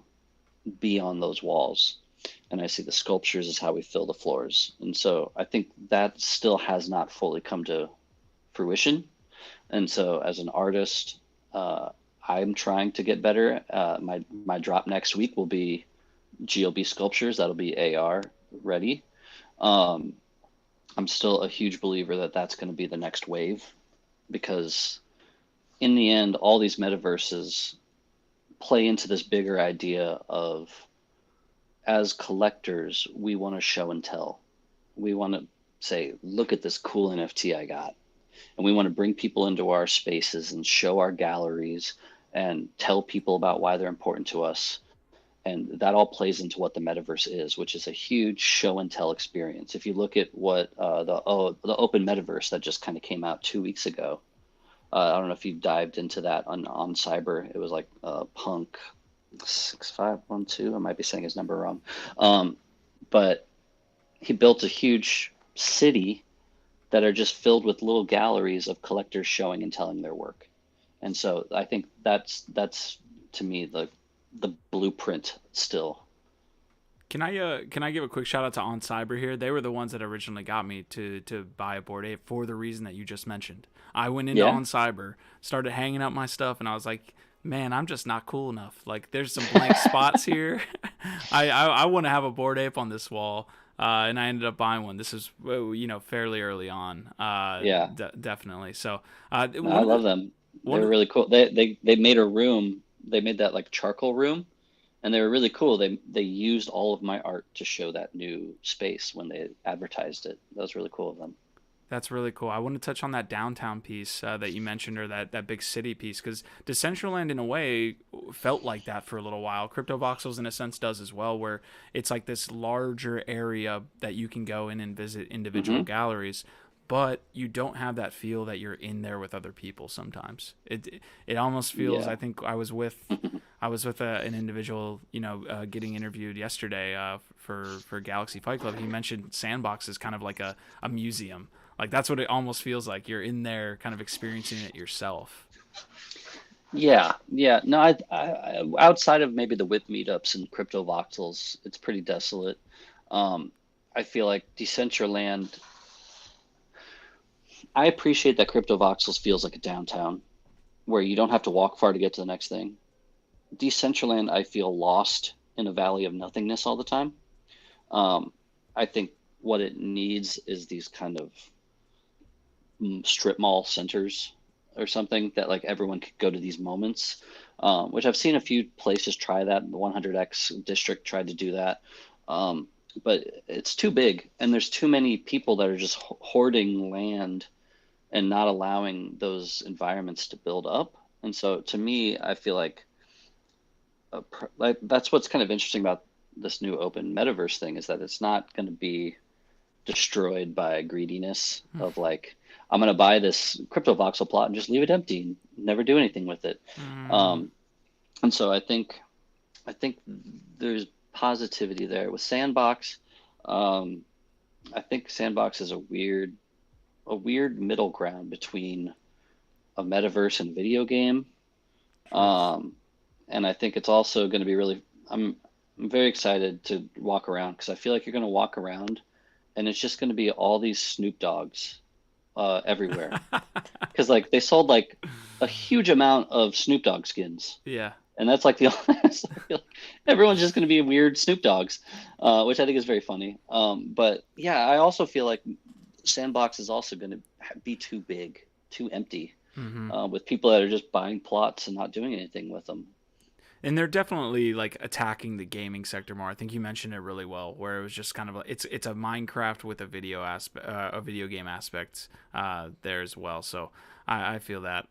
S2: be on those walls. And I see the sculptures as how we fill the floors. And so I think that still has not fully come to fruition. And so as an artist, I'm trying to get better. My drop next week will be GLB sculptures. That'll be AR ready. Um, I'm still a huge believer that that's going to be the next wave because in the end, all these metaverses play into this bigger idea of as collectors, we want to show and tell. We want to say, look at this cool NFT I got. And we want to bring people into our spaces and show our galleries and tell people about why they're important to us. And that all plays into what the metaverse is, which is a huge show and tell experience. If you look at what the open metaverse that just kind of came out 2 weeks ago, I don't know if you dived into that on Cyber. It was like Punk 6512. I might be saying his number wrong, but he built a huge city that are just filled with little galleries of collectors showing and telling their work. And so I think that's to me the blueprint still.
S1: can I give a quick shout out to On Cyber here? They were the ones that originally got me to buy a Bored Ape for the reason that you just mentioned. I went into
S2: Yeah.
S1: On Cyber, started hanging up my stuff, and I was like, man, I'm just not cool enough. Like, there's some blank spots here. I want to have a Bored Ape on this wall. And I ended up buying one. This is, fairly early on.
S2: Yeah.
S1: Definitely. So,
S2: No, I
S1: one of
S2: love
S1: the
S2: them.
S1: one
S2: They're
S1: of
S2: really cool. They made a room. They made that like charcoal room, and they were really cool. They used all of my art to show that new space when they advertised it. That was really cool of them.
S1: That's really cool. I want to touch on that downtown piece that you mentioned, or that big city piece, because Decentraland, in a way, felt like that for a little while. Crypto Voxels, in a sense, does as well, where it's like this larger area that you can go in and visit individual
S2: Hmm.
S1: galleries, but you don't have that feel that you're in there with other people sometimes. It almost feels,
S2: Yeah.
S1: I think I was with I was with an individual, getting interviewed yesterday for Galaxy Fight Club. He mentioned Sandbox is kind of like a museum. Like that's what it almost feels like. You're in there, kind of experiencing it yourself.
S2: Yeah, yeah. No, outside of maybe the WIP meetups and crypto voxels, it's pretty desolate. Um, I feel like Decentraland. I appreciate that crypto voxels feels like a downtown where you don't have to walk far to get to the next thing. Decentraland, I feel lost in a valley of nothingness all the time. Um, I think what it needs is these kind of strip mall centers or something that like everyone could go to these moments, which I've seen a few places try that. The 100X district tried to do that, um, but it's too big, and there's too many people that are just hoarding land and not allowing those environments to build up. And so, to me, I feel like that's what's kind of interesting about this new open metaverse thing is that it's not going to be destroyed by greediness of like, I'm going to buy this crypto voxel plot and just leave it empty and never do anything with it.
S1: Mm,
S2: Um, and so I think there's positivity there with Sandbox. Um, I think Sandbox is a weird middle ground between a metaverse and video game.
S1: truth.
S2: Um, and I think it's also going to be really, I'm very excited to walk around because I feel like you're going to walk around and it's just going to be all these Snoop Dogs everywhere. Because like they sold like a huge amount of Snoop Dogg skins,
S1: Yeah.
S2: and that's like the everyone's just going to be weird Snoop Dogs, which I think is very funny. But yeah, I also feel like Sandbox is also going to be too big, too empty,
S1: Hmm.
S2: with people that are just buying plots and not doing anything with them.
S1: And they're definitely like attacking the gaming sector more. I think you mentioned it really well, where it was just kind of it's a Minecraft with a video game aspect there as well. So I feel that.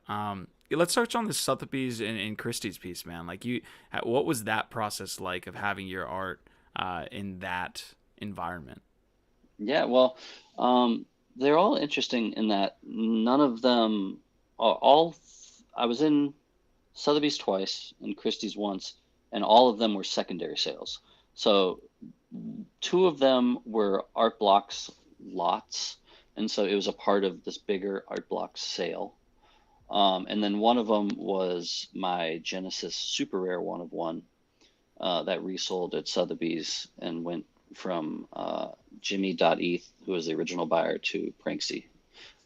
S1: Let's touch on the Sotheby's and Christie's piece, man. Like what was that process like of having your art in that environment?
S2: Yeah, well, they're all interesting in that none of them all. I was in Sotheby's twice and Christie's once, and all of them were secondary sales. So two of them were art blocks lots, and so it was a part of this bigger art block sale. And then one of them was my Genesis super rare one of one that resold at Sotheby's and went from Jimmy.eth, who was the original buyer, to Pranksy,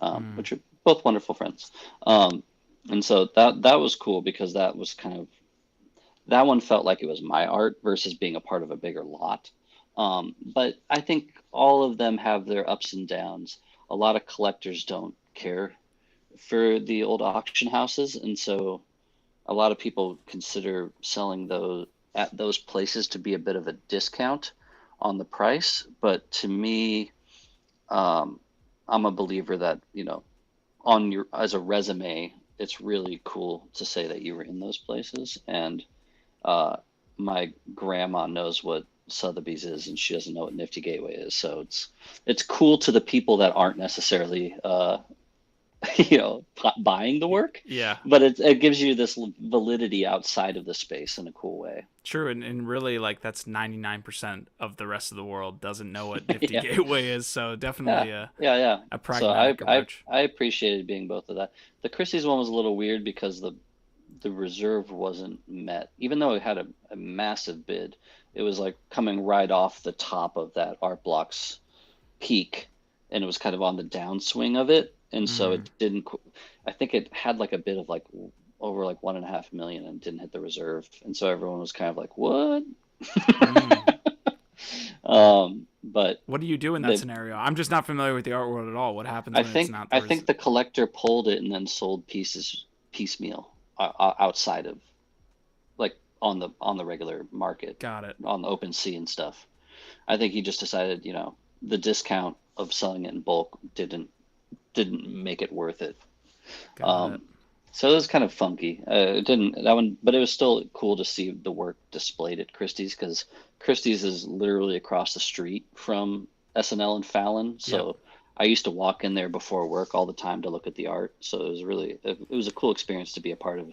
S1: Mm,
S2: which are both wonderful friends. Um, and so that was cool because that was kind of that one felt like it was my art versus being a part of a bigger lot. But I think all of them have their ups and downs. A lot of collectors don't care for the old auction houses, and so a lot of people consider selling those at those places to be a bit of a discount on the price. But to me, um, I'm a believer that, on your as a resume, it's really cool to say that you were in those places. And uh, my grandma knows what Sotheby's is, and she doesn't know what Nifty Gateway is. So it's cool to the people that aren't necessarily buying the work,
S1: yeah.
S2: but it gives you this validity outside of the space in a cool way.
S1: True, and really, like that's 99% of the rest of the world doesn't know what Nifty
S2: Yeah,
S1: Gateway is. So
S2: yeah,
S1: definitely
S2: yeah, yeah.
S1: a
S2: So I
S1: pragmatic
S2: I
S1: approach.
S2: I appreciated being both of that. The Christie's one was a little weird because the reserve wasn't met, even though it had a massive bid. It was like coming right off the top of that art block's peak, and it was kind of on the downswing of it, and so
S1: Mm,
S2: it didn't. I think it had like a bid of like over like 1.5 million and didn't hit the reserve, and so everyone was kind of like, "What?"
S1: mm.
S2: But
S1: What do you do in that
S2: the
S1: scenario? I'm just not familiar with the art world at all. What happens
S2: I
S1: when it's
S2: think
S1: not
S2: I
S1: the
S2: think the collector pulled it and then sold pieces piecemeal outside of like on the regular market,
S1: Got it.
S2: on the open sea and stuff. I think he just decided, the discount of selling it in bulk didn't make it worth it.
S1: Got it.
S2: Um, so it was kind of funky. It didn't that one, but it was still cool to see the work displayed at Christie's because Christie's is literally across the street from SNL and Fallon.
S1: Yep.
S2: So I used to walk in there before work all the time to look at the art. So it was a cool experience to be a part of.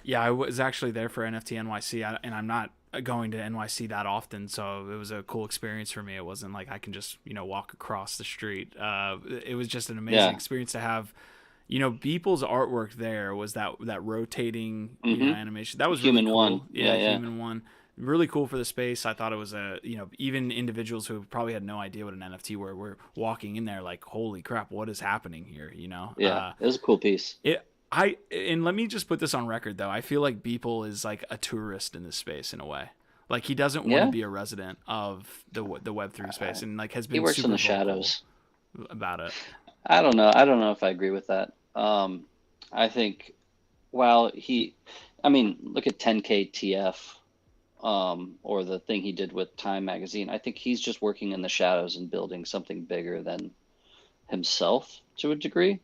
S1: Yeah, I was actually there for NFT NYC, and I'm not going to NYC that often, so it was a cool experience for me. It wasn't like I can just walk across the street. It was just an amazing
S2: Yeah.
S1: experience to have. Beeple's artwork there was that rotating
S2: Hmm.
S1: animation. That was really
S2: Human one.
S1: cool. Yeah,
S2: Yeah,
S1: the
S2: yeah.
S1: human one. Really cool for the space. I thought it was a even individuals who probably had no idea what an NFT were walking in there like, holy crap, what is happening here?
S2: Yeah. It was a cool piece.
S1: And let me just put this on record though. I feel like Beeple is like a tourist in this space in a way. Like he doesn't want to
S2: Yeah.
S1: be a resident of the Web3 space, and like has
S2: He
S1: been
S2: works in
S1: super
S2: the
S1: vocal
S2: shadows.
S1: about it.
S2: I don't know. I don't know if I agree with that. I think while I mean, look at 10K TF, or the thing he did with Time Magazine. I think he's just working in the shadows and building something bigger than himself to a degree.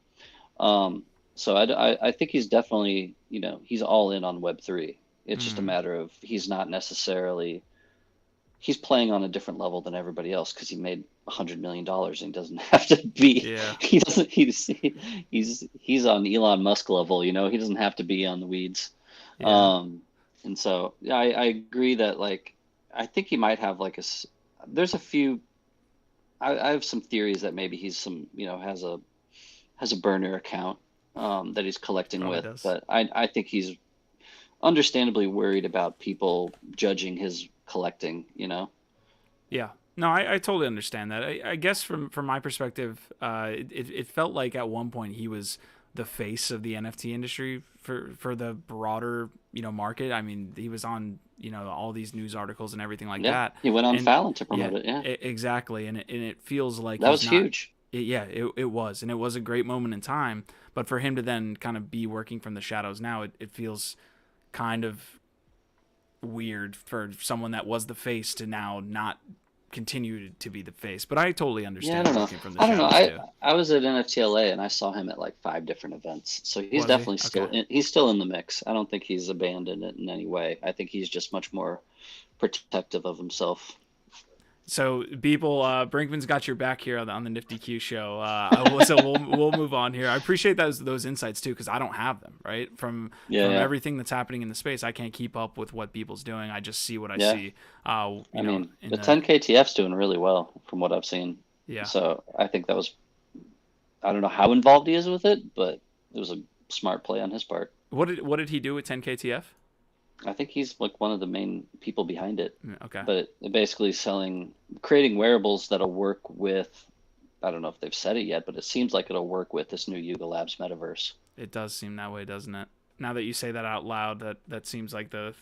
S2: Um, so I think he's definitely, he's all in on Web3. It's just a
S1: Mm,
S2: matter of he's not necessarily, he's playing on a different level than everybody else because he made $100 million and he doesn't have to be,
S1: yeah,
S2: he doesn't, he's on Elon Musk level, he doesn't have to be on the weeds.
S1: yeah.
S2: Um, and so, yeah, I agree that like, I think he might have like there's a few, I have some theories that maybe he's has a burner account, that he's collecting
S1: Probably
S2: with,
S1: does.
S2: but I think he's understandably worried about people judging his collecting.
S1: Yeah. No, I totally understand that. I guess from my perspective, it felt like at one point he was the face of the NFT industry for the broader market. I mean, he was on all these news articles and everything like
S2: Yeah,
S1: that,
S2: he went on
S1: and
S2: Fallon to
S1: yeah,
S2: promote it. Yeah,
S1: exactly. And it feels like
S2: that
S1: he's
S2: was
S1: not.
S2: huge.
S1: Yeah, it was, and it was a great moment in time. But for him to then kind of be working from the shadows now, it feels kind of weird for someone that was the face to now not continue to be the face. But I totally
S2: Yeah, I
S1: understand
S2: don't know.
S1: working from the
S2: I don't know.
S1: shadows
S2: I
S1: too.
S2: I was at NFTLA and I saw him at like 5 different events. So he's
S1: Was he?
S2: definitely
S1: Okay.
S2: he's still in the mix. I don't think he's abandoned it in any way. I think he's just much more protective of himself.
S1: So, people, Brinkman's got your back here on the Nifty Q show. So we'll move on here. I appreciate those insights too, because I don't have them right
S2: Yeah,
S1: from
S2: yeah,
S1: everything that's happening in the space. I can't keep up with what people's doing. I just see what I
S2: yeah.
S1: see.
S2: I mean,
S1: In
S2: the
S1: the
S2: 10 KTF's doing really well from what I've seen.
S1: yeah.
S2: So I think that was, I don't know how involved he is with it, but it was a smart play on his part.
S1: What did he do with 10 KTF?
S2: I think he's like one of the main people behind it,
S1: Okay.
S2: but it basically creating wearables that'll work with, I don't know if they've said it yet, but it seems like it'll work with this new Yuga Labs metaverse.
S1: It does seem that way, doesn't it? Now that you say that out loud, that seems like the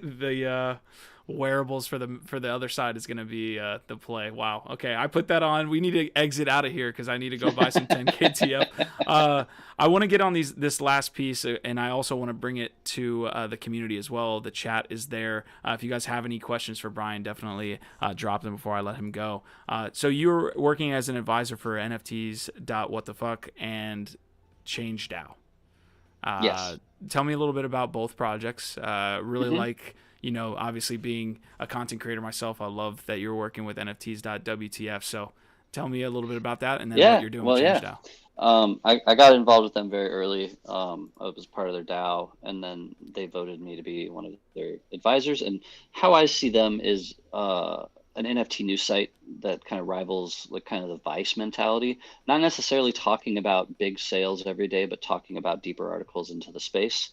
S1: the wearables for the other side is going to be the play. Wow. Okay, I put that on. We need to exit out of here because I need to go buy some 10 KTF. I want to get on this last piece, and I also want to bring it to the community as well. The chat is there. If you guys have any questions for Bryan, definitely drop them before I let him go. So you're working as an advisor for NFTs. What the fuck and Change DAO. Uh,
S2: Yes.
S1: Tell me a little bit about both projects. Really
S2: Hmm.
S1: like, obviously being a content creator myself, I love that you're working with NFTs.WTF. So tell me a little bit about that and then what
S2: Yeah.
S1: you're doing with
S2: Well,
S1: Change
S2: yeah.
S1: DAO.
S2: I got involved with them very early. I was part of their DAO, and then they voted me to be one of their advisors. And how I see them is an NFT news site that kind of rivals like kind of the Vice mentality. Not necessarily talking about big sales every day, but talking about deeper articles into the space,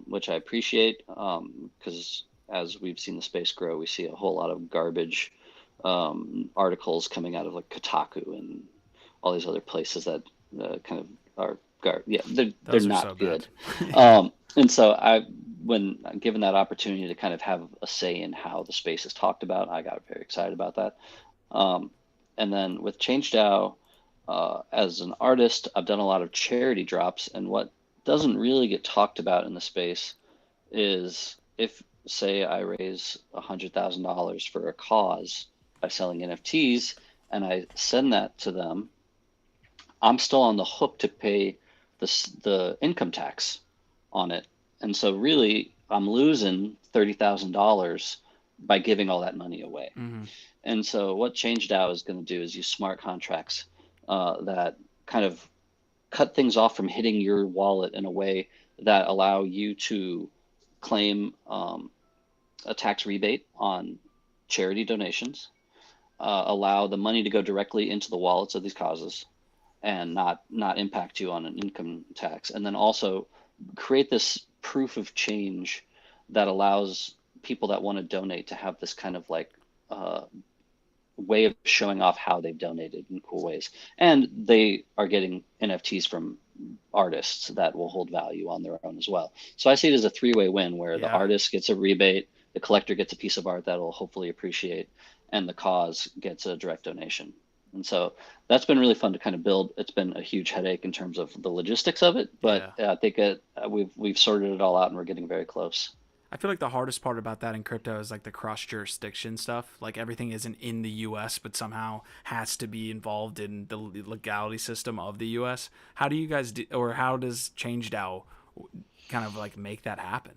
S2: which I appreciate because as we've seen the space grow, we see a whole lot of garbage articles coming out of like Kotaku and all these other places that kind of are yeah, they're
S1: Those are so
S2: not
S1: bad.
S2: good. And so when given that opportunity to kind of have a say in how the space is talked about, I got very excited about that. Um, and then with ChangeDAO, as an artist, I've done a lot of charity drops, and what doesn't really get talked about in the space is if, say, I raise $100,000 for a cause by selling NFTs, and I send that to them, I'm still on the hook to pay the income tax on it. And so really I'm losing $30,000 by giving all that money away.
S1: Hmm.
S2: And so what ChangeDAO is going to do is use smart contracts that kind of cut things off from hitting your wallet in a way that allow you to claim a tax rebate on charity donations, allow the money to go directly into the wallets of these causes, and not impact you on an income tax, and then also create this proof of change that allows people that want to donate to have this kind of like way of showing off how they've donated in cool ways. And they are getting NFTs from artists that will hold value on their own as well. So I see it as a three-way win where the
S1: Yeah.
S2: artist gets a rebate, the collector gets a piece of art that will hopefully appreciate, and the cause gets a direct donation. And so that's been really fun to kind of build. It's been a huge headache in terms of the logistics of it, but
S1: Yeah.
S2: I think we've sorted it all out and we're getting very close.
S1: I feel like the hardest part about that in crypto is like the cross jurisdiction stuff. Like everything isn't in the US, but somehow has to be involved in the legality system of the US. How do you guys do, or how does ChangeDAO kind of like make that happen?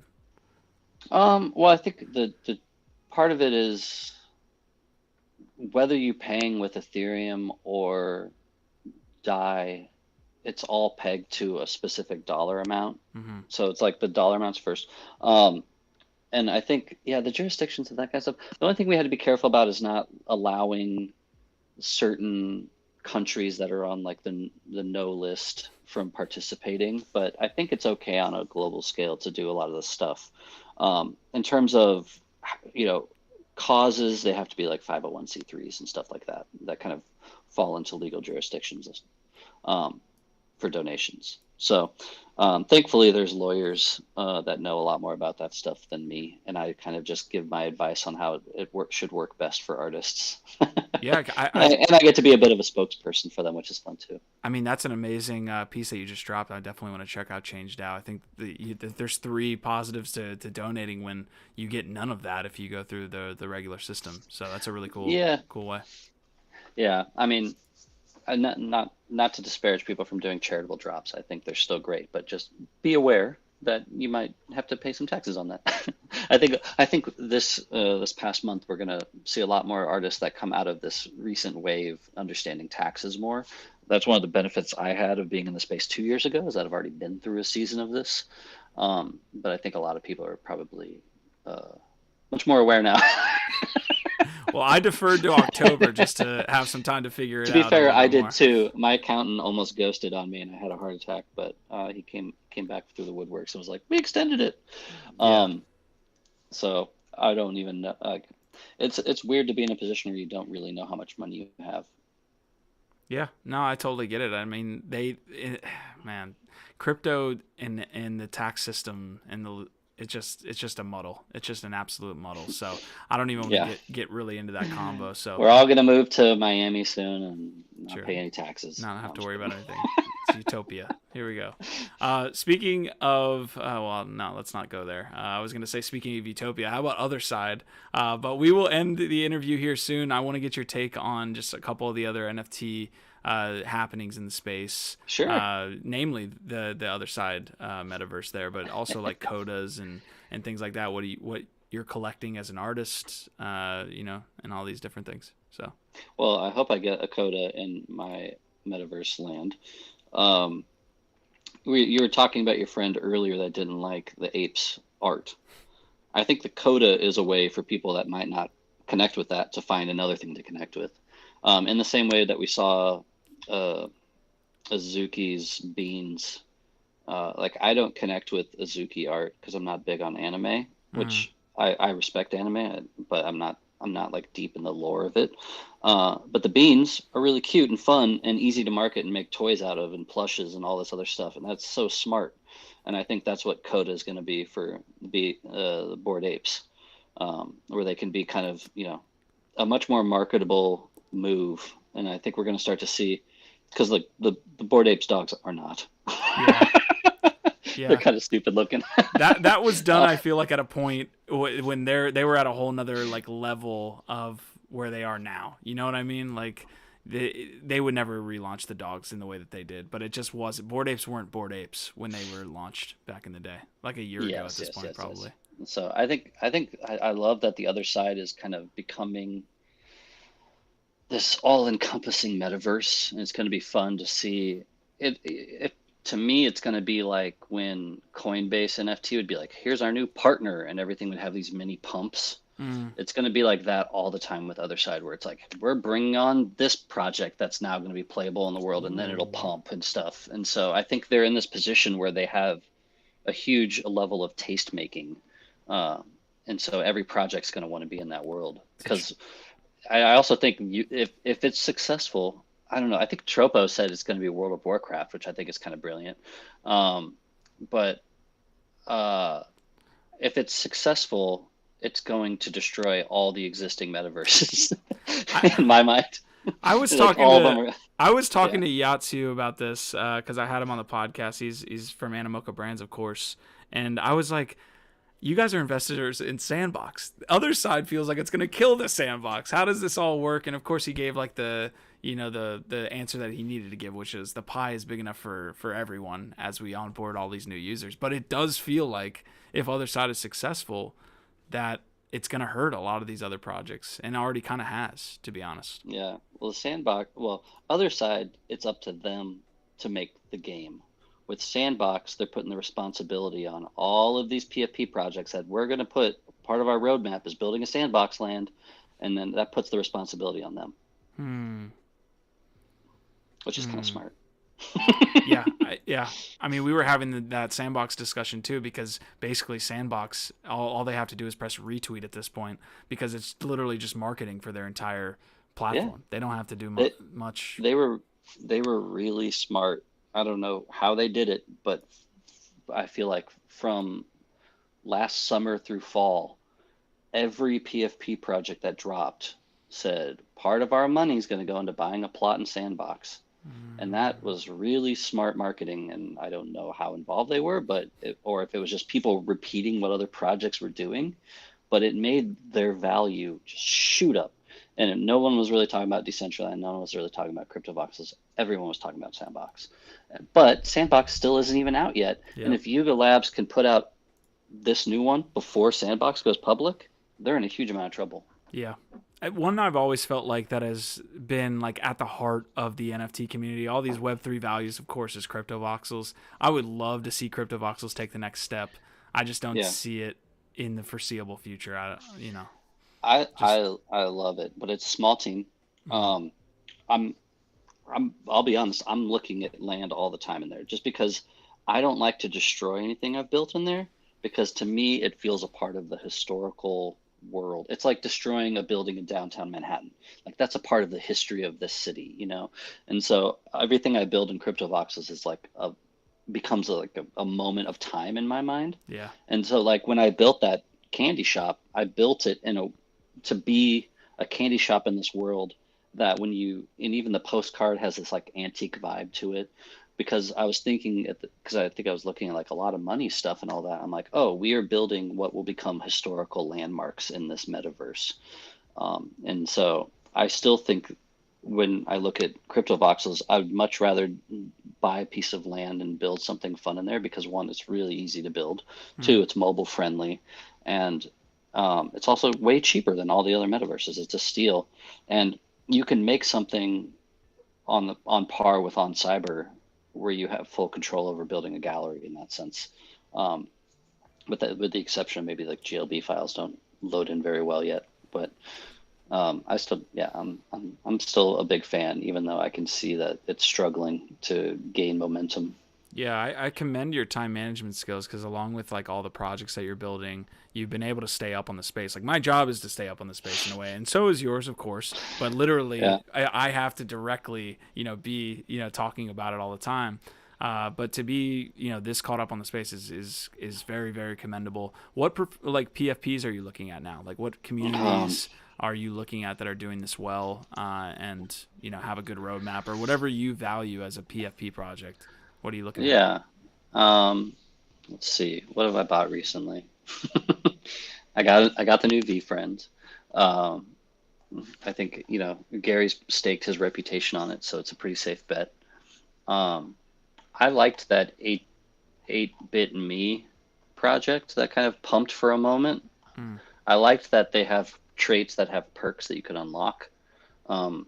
S2: Well, I think the part of it is whether you're paying with Ethereum or DAI, it's all pegged to a specific dollar amount.
S1: Mm-hmm.
S2: So it's like the dollar amounts first. Um, and I think, yeah, the jurisdictions and that kind of stuff. The only thing we had to be careful about is not allowing certain countries that are on like the no list from participating. But I think it's okay on a global scale to do a lot of this stuff. In terms of, you know, causes, they have to be like 501c3s and stuff like that, that kind of fall into legal jurisdictions um, for donations. So thankfully, there's lawyers that know a lot more about that stuff than me, and I kind of just give my advice on how should work best for artists.
S1: Yeah,
S2: And I get to be a bit of a spokesperson for them, which is fun too.
S1: I mean, that's an amazing piece that you just dropped. I definitely want to check out ChangeDAO. I think there's three positives to donating when you get none of that if you go through the regular system. So that's a really
S2: Yeah,
S1: cool way.
S2: yeah. I mean, not to disparage people from doing charitable drops. I think they're still great, but just be aware that you might have to pay some taxes on that. I think this past month we're gonna see a lot more artists that come out of this recent wave understanding taxes more. That's one of the benefits I had of being in the space 2 years ago, is that I've already been through a season of this. But I think a lot of people are probably much more aware now.
S1: Well, I deferred to October just to have some time to figure it
S2: To be
S1: out a
S2: fair,
S1: little
S2: I
S1: bit
S2: did
S1: more.
S2: too. My accountant almost ghosted on me, and I had a heart attack. But he came back through the woodworks and was like, "We extended it."
S1: Yeah.
S2: Um, so I don't even know. It's weird to be in a position where you don't really know how much money you have.
S1: Yeah, no, I totally get it. I mean, man, crypto and the tax system and it's just a muddle. It's just an absolute muddle. So I don't even want to
S2: Yeah,
S1: get really into that combo. So
S2: we're all gonna move to Miami soon and not
S1: sure,
S2: pay any taxes.
S1: not
S2: No,
S1: have
S2: I'm
S1: to
S2: just
S1: worry
S2: kidding.
S1: about anything. It's utopia. Here we go. Speaking of, well, no, let's not go there. I was going to say, speaking of utopia, how about other side? But we will end the interview here soon. I want to get your take on just a couple of the other NFT happenings in the space,
S2: Sure.
S1: namely the other side metaverse there, but also like codas and things like that. What you're collecting as an artist, and all these different things. So
S2: Well, I hope I get a coda in my metaverse land. Um, you were talking about your friend earlier that didn't like the apes art. I think the coda is a way for people that might not connect with that to find another thing to connect with. In the same way that we saw uh, Azuki's beans. Like I don't connect with Azuki art because I'm not big on anime,
S1: mm,
S2: which I respect anime, but I'm not like deep in the lore of it. But the beans are really cute and fun and easy to market and make toys out of and plushes and all this other stuff, and that's so smart. And I think that's what Coda is going to be for the Bored Apes, where they can be kind of a much more marketable move. And I think we're going to start to see, because like the Bored Apes dogs are not.
S1: yeah,
S2: They're
S1: yeah.
S2: kind of stupid looking.
S1: That was done.
S2: Uh,
S1: I feel like at a point when they were at a whole nother like level of where they are now. You know what I mean? Like they would never relaunch the dogs in the way that they did, but it just wasn't. Bored Apes weren't Bored Apes when they were launched back in the day, like a year ago at
S2: yes,
S1: this
S2: yes,
S1: point,
S2: yes, yes.
S1: probably.
S2: So I think I love that the other side is kind of becoming this all-encompassing metaverse, and it's going to be fun to see. to me, it's going to be like when Coinbase NFT would be like, here's our new partner, and everything would have these mini pumps.
S1: Mm.
S2: It's going to be like that all the time with Other Side, where it's like, we're bringing on this project that's now going to be playable in the world, and then it'll
S1: Ooh.
S2: pump and stuff. And so I think they're in this position where they have a huge level of taste making. Uh, and so every project's going to want to be in that world
S1: It's
S2: because I also think if it's successful, I don't know. I think Tropo said it's going to be World of Warcraft, which I think is kind of brilliant. Um, but uh, if it's successful, it's going to destroy all the existing metaverses
S1: I
S2: in my mind.
S1: I was
S2: Like
S1: talking
S2: all of
S1: to
S2: them are,
S1: I was
S2: yeah,
S1: talking to Yatsu about this because I had him on the podcast. He's from Animoca Brands, of course, and I was like, "You guys are investors in Sandbox. The other side feels like it's going to kill the Sandbox. How does this all work?" And of course, he gave like the answer that he needed to give, which is the pie is big enough for everyone as we onboard all these new users. But it does feel like if other side is successful, that it's going to hurt a lot of these other projects, and already kind of has, to be honest.
S2: yeah. Well, the Sandbox, well, other side, it's up to them to make the game. With Sandbox, they're putting the responsibility on all of these PFP projects that we're going to put part of our roadmap is building a sandbox land, and then that puts the responsibility on them,
S1: Hmm.
S2: which is kind of
S1: Hmm.
S2: smart.
S1: Yeah. I mean, we were having that Sandbox discussion too, because basically Sandbox, all they have to do is press retweet at this point, because it's literally just marketing for their entire
S2: Yeah,
S1: platform. They don't have to do
S2: they
S1: much.
S2: they were they were really smart. I don't know how they did it, but I feel like from last summer through fall, every PFP project that dropped said part of our money is going to go into buying a plot in Sandbox. And that
S1: Mm,
S2: was really smart marketing. And I don't know how involved they were, or if it was just people repeating what other projects were doing, but it made their value just shoot up. And no one was really talking about Decentraland. No one was really talking about crypto voxels. Everyone was talking about Sandbox. But Sandbox still isn't even out yet. And
S1: yep.
S2: if Yuga Labs can put out this new one before Sandbox goes public, they're in a huge amount of trouble.
S1: Yeah. One I've always felt like that has been like at the heart of the NFT community. All these Web3 values, of course, is crypto voxels. I would love to see crypto voxels take the next step. I just don't
S2: Yeah,
S1: see it in the foreseeable future.
S2: I
S1: Just
S2: I I love it, but it's a small team.
S1: mm,
S2: Um, I'm I'll be honest, I'm looking at land all the time in there just because I don't like to destroy anything I've built in there because to me it feels a part of the historical world. It's like destroying a building in downtown Manhattan. Like that's a part of the history of this city, you know? And so everything I build in CryptoVoxels is like a becomes like a moment of time in my mind.
S1: yeah.
S2: And so like when I built that candy shop, I built it in a to be a candy shop in this world that when you and even the postcard has this like antique vibe to it because I was thinking at because I think I was looking at like a lot of money stuff and all that. I'm like, oh, we are building what will become historical landmarks in this metaverse. And so I still think when I look at crypto voxels, I would much rather buy a piece of land and build something fun in there because one, it's really easy to build. Two,
S1: Mm,
S2: it's mobile friendly, and it's also way cheaper than all the other metaverses. It's a steal, and you can make something on par with on Cyber, where you have full control over building a gallery in that sense. Um, with the exception of maybe like GLB files don't load in very well yet, but I still, yeah, I'm still a big fan, even though I can see that it's struggling to gain momentum.
S1: yeah, I commend your time management skills because along with like all the projects that you're building, you've been able to stay up on the space. Like my job is to stay up on the space in a way, and so is yours, of course. But
S2: Yeah,
S1: literally, I have to directly, be, talking about it all the time. But to be, this caught up on the space is very, very commendable. What like PFPs are you looking at now? Like what
S2: um,
S1: communities are you looking at that are doing this well, and have a good roadmap or whatever you value as a PFP project? What are you looking at?
S2: yeah. Um, let's see, what have I bought recently? I got the new VFriend. Um, I think Gary's staked his reputation on it, so it's a pretty safe bet. Um, I liked that 8-bit me project that kind of pumped for a moment.
S1: Mm,
S2: I liked that they have traits that have perks that you could unlock. Um,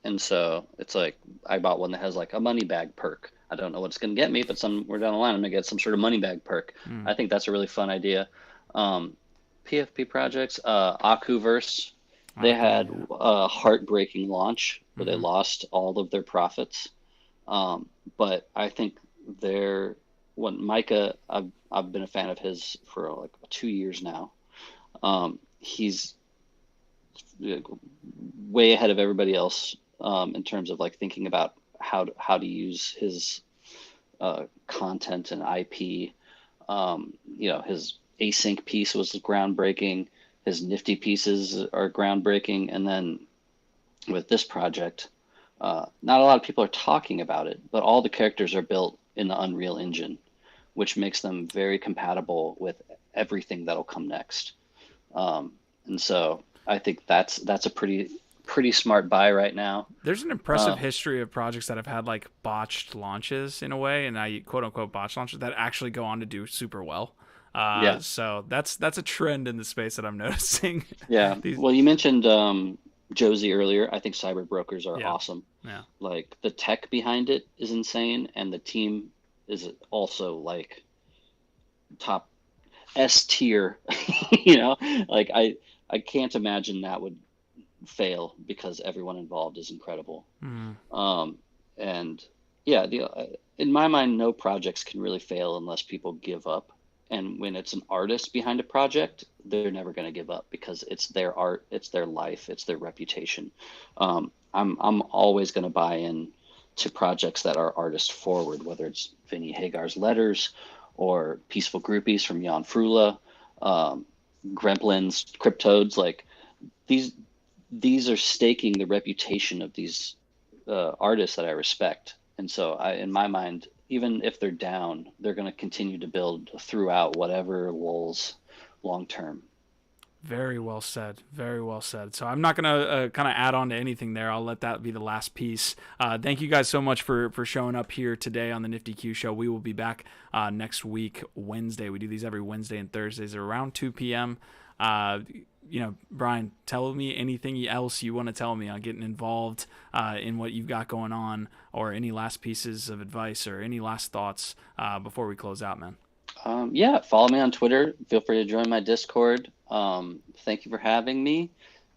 S2: And so it's like I bought one that has like a money bag perk. I don't know what it's going to get me, but somewhere down the line, I'm going to get some sort of money bag perk.
S1: Mm.
S2: I think that's a really fun idea. Um, PFP projects, Akuverse, they
S1: Okay.
S2: had
S1: Yeah.
S2: a heartbreaking launch where they
S1: Hmm.
S2: lost all of their profits. But I think they're what Micah, I've been a fan of his for like 2 years now. He's way ahead of everybody else in terms of like thinking about how to use his content and IP. His async piece was groundbreaking. His Nifty pieces are groundbreaking, and then with this project, not a lot of people are talking about it, but all the characters are built in the Unreal Engine, which makes them very compatible with everything that'll come next. And so I think that's a pretty smart buy right now.
S1: There's an impressive
S2: Uh,
S1: history of projects that have had like botched launches in a way, and I quote unquote botched launches that actually go on to do super well.
S2: yeah,
S1: So that's a trend in the space that I'm noticing.
S2: yeah.
S1: These,
S2: Well, you mentioned Josie earlier. I think cyber brokers are
S1: yeah,
S2: awesome.
S1: yeah,
S2: Like the tech behind it is insane, and the team is also like top S tier. You know, like I can't imagine that would fail because everyone involved is incredible.
S1: mm,
S2: Um, and yeah, in my mind, no projects can really fail unless people give up. And when it's an artist behind a project, they're never going to give up because it's their art, it's their life, it's their reputation. I'm always going to buy in to projects that are artist forward, whether it's Vinny Hagar's Letters or Peaceful Groupies from Jan Frula, um, Gremlins, Cryptodes. Like these these are staking the reputation of these artists that I respect. And so, in my mind, even if they're down, they're going to continue to build throughout whatever lulls long term.
S1: very well said. Very well said. So I'm not gonna kind of add on to anything there. I'll let that be the last piece. Thank you guys so much for showing up here today on the Nifty Q Show. We will be back next week Wednesday. We do these every Wednesday and Thursdays at around 2 p.m. Uh, Bryan, tell me anything else you want to tell me on getting involved in what you've got going on, or any last pieces of advice or any last thoughts before we close out, man.
S2: Yeah, follow me on Twitter. Feel free to join my Discord. Thank you for having me.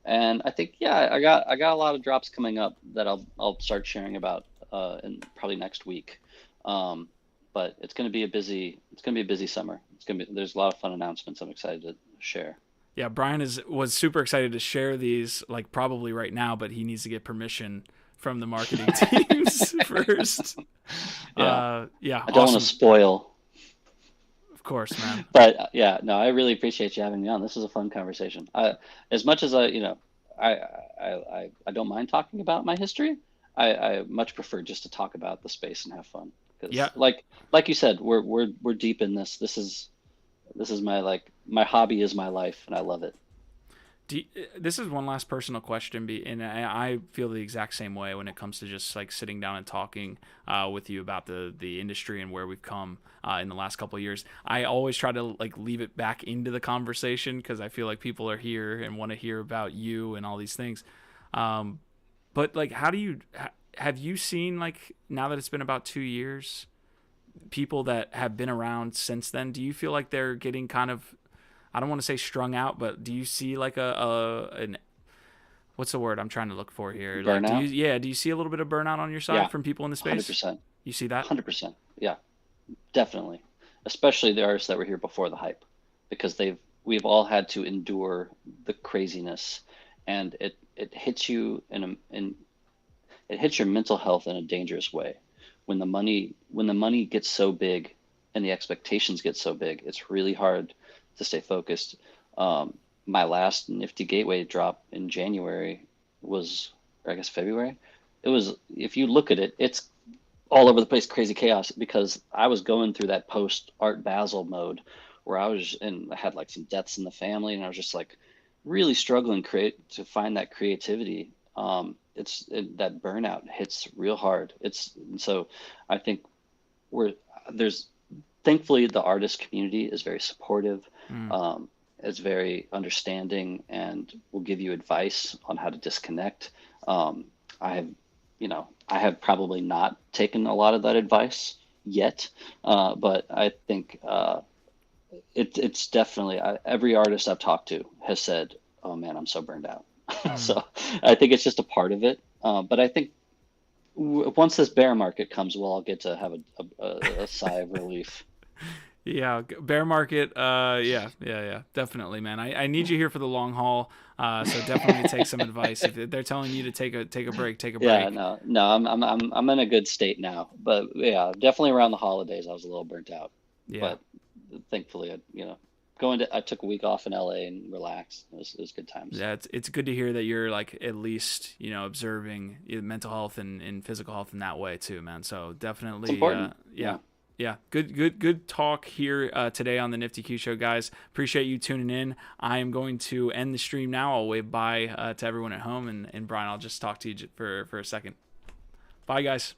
S2: And I think yeah, I got a lot of drops coming up that I'll start sharing about in probably next week. Um, but it's gonna be a busy summer. There's a lot of fun announcements I'm excited to share.
S1: Yeah, Bryan was super excited to share these like probably right now, but he needs to get permission from the marketing teams first.
S2: Yeah,
S1: Yeah,
S2: I don't want to
S1: awesome.
S2: spoil.
S1: Of course, man.
S2: But yeah, no, I really appreciate you having me on. This was a fun conversation. As much as I don't mind talking about my history. I much prefer just to talk about the space and have fun
S1: Yeah.
S2: because, like you said, we're deep in this. This is my hobby is my life, and I love it.
S1: This is one last personal question, and I feel the exact same way when it comes to just like sitting down and talking with you about the industry and where we've come in the last couple of years. I always try to like leave it back into the conversation because I feel like people are here and want to hear about you and all these things. Um, but like, how do you have you seen like now that it's been about 2 years, people that have been around since then? Do you feel like they're getting kind of, I don't want to say strung out, but do you see like an what's the word I'm trying to look for here? Like,
S2: Burnout?
S1: do you see a little bit of burnout on your
S2: Yeah,
S1: side from people in the space?
S2: 100%,
S1: You see that?
S2: 100%. Yeah, definitely. Especially the artists that were here before the hype, because we've all had to endure the craziness, and it hits you in it hits your mental health in a dangerous way. When the money gets so big and the expectations get so big, it's really hard to stay focused. My last Nifty Gateway drop in January was, or I guess February. It was, if you look at it, it's all over the place, crazy chaos, because I was going through that post Art Basel mode where I had like some deaths in the family, and I was just like really struggling create to find that creativity. That burnout hits real hard. So I think we're there's thankfully the artist community is very supportive,
S1: Mm.
S2: um, is very understanding, and will give you advice on how to disconnect. I have, I have probably not taken a lot of that advice yet, but I think it's definitely every artist I've talked to has said, "Oh man, I'm so burned out."
S1: Mm.
S2: So I think it's just a part of it. But I think once this bear market comes, we'll all get to have a sigh of relief.
S1: Yeah, bear market. Yeah, definitely, man. I need you here for the long haul. So definitely take some advice. If they're telling you to take a break, take a
S2: Yeah,
S1: break.
S2: no, I'm in a good state now. But yeah, definitely around the holidays, I was a little burnt out.
S1: Yeah.
S2: But thankfully, I took a week off in LA and relaxed. It was good times.
S1: Yeah, it's good to hear that you're like at least observing your mental health and physical health in that way too, man. So
S2: It's
S1: definitely,
S2: important.
S1: yeah,
S2: Yeah.
S1: yeah, good talk here today on the Nifty Q Show, guys. Appreciate you tuning in. I am going to end the stream now. I'll wave bye to everyone at home, and Brian, I'll just talk to you for a second. Bye, guys.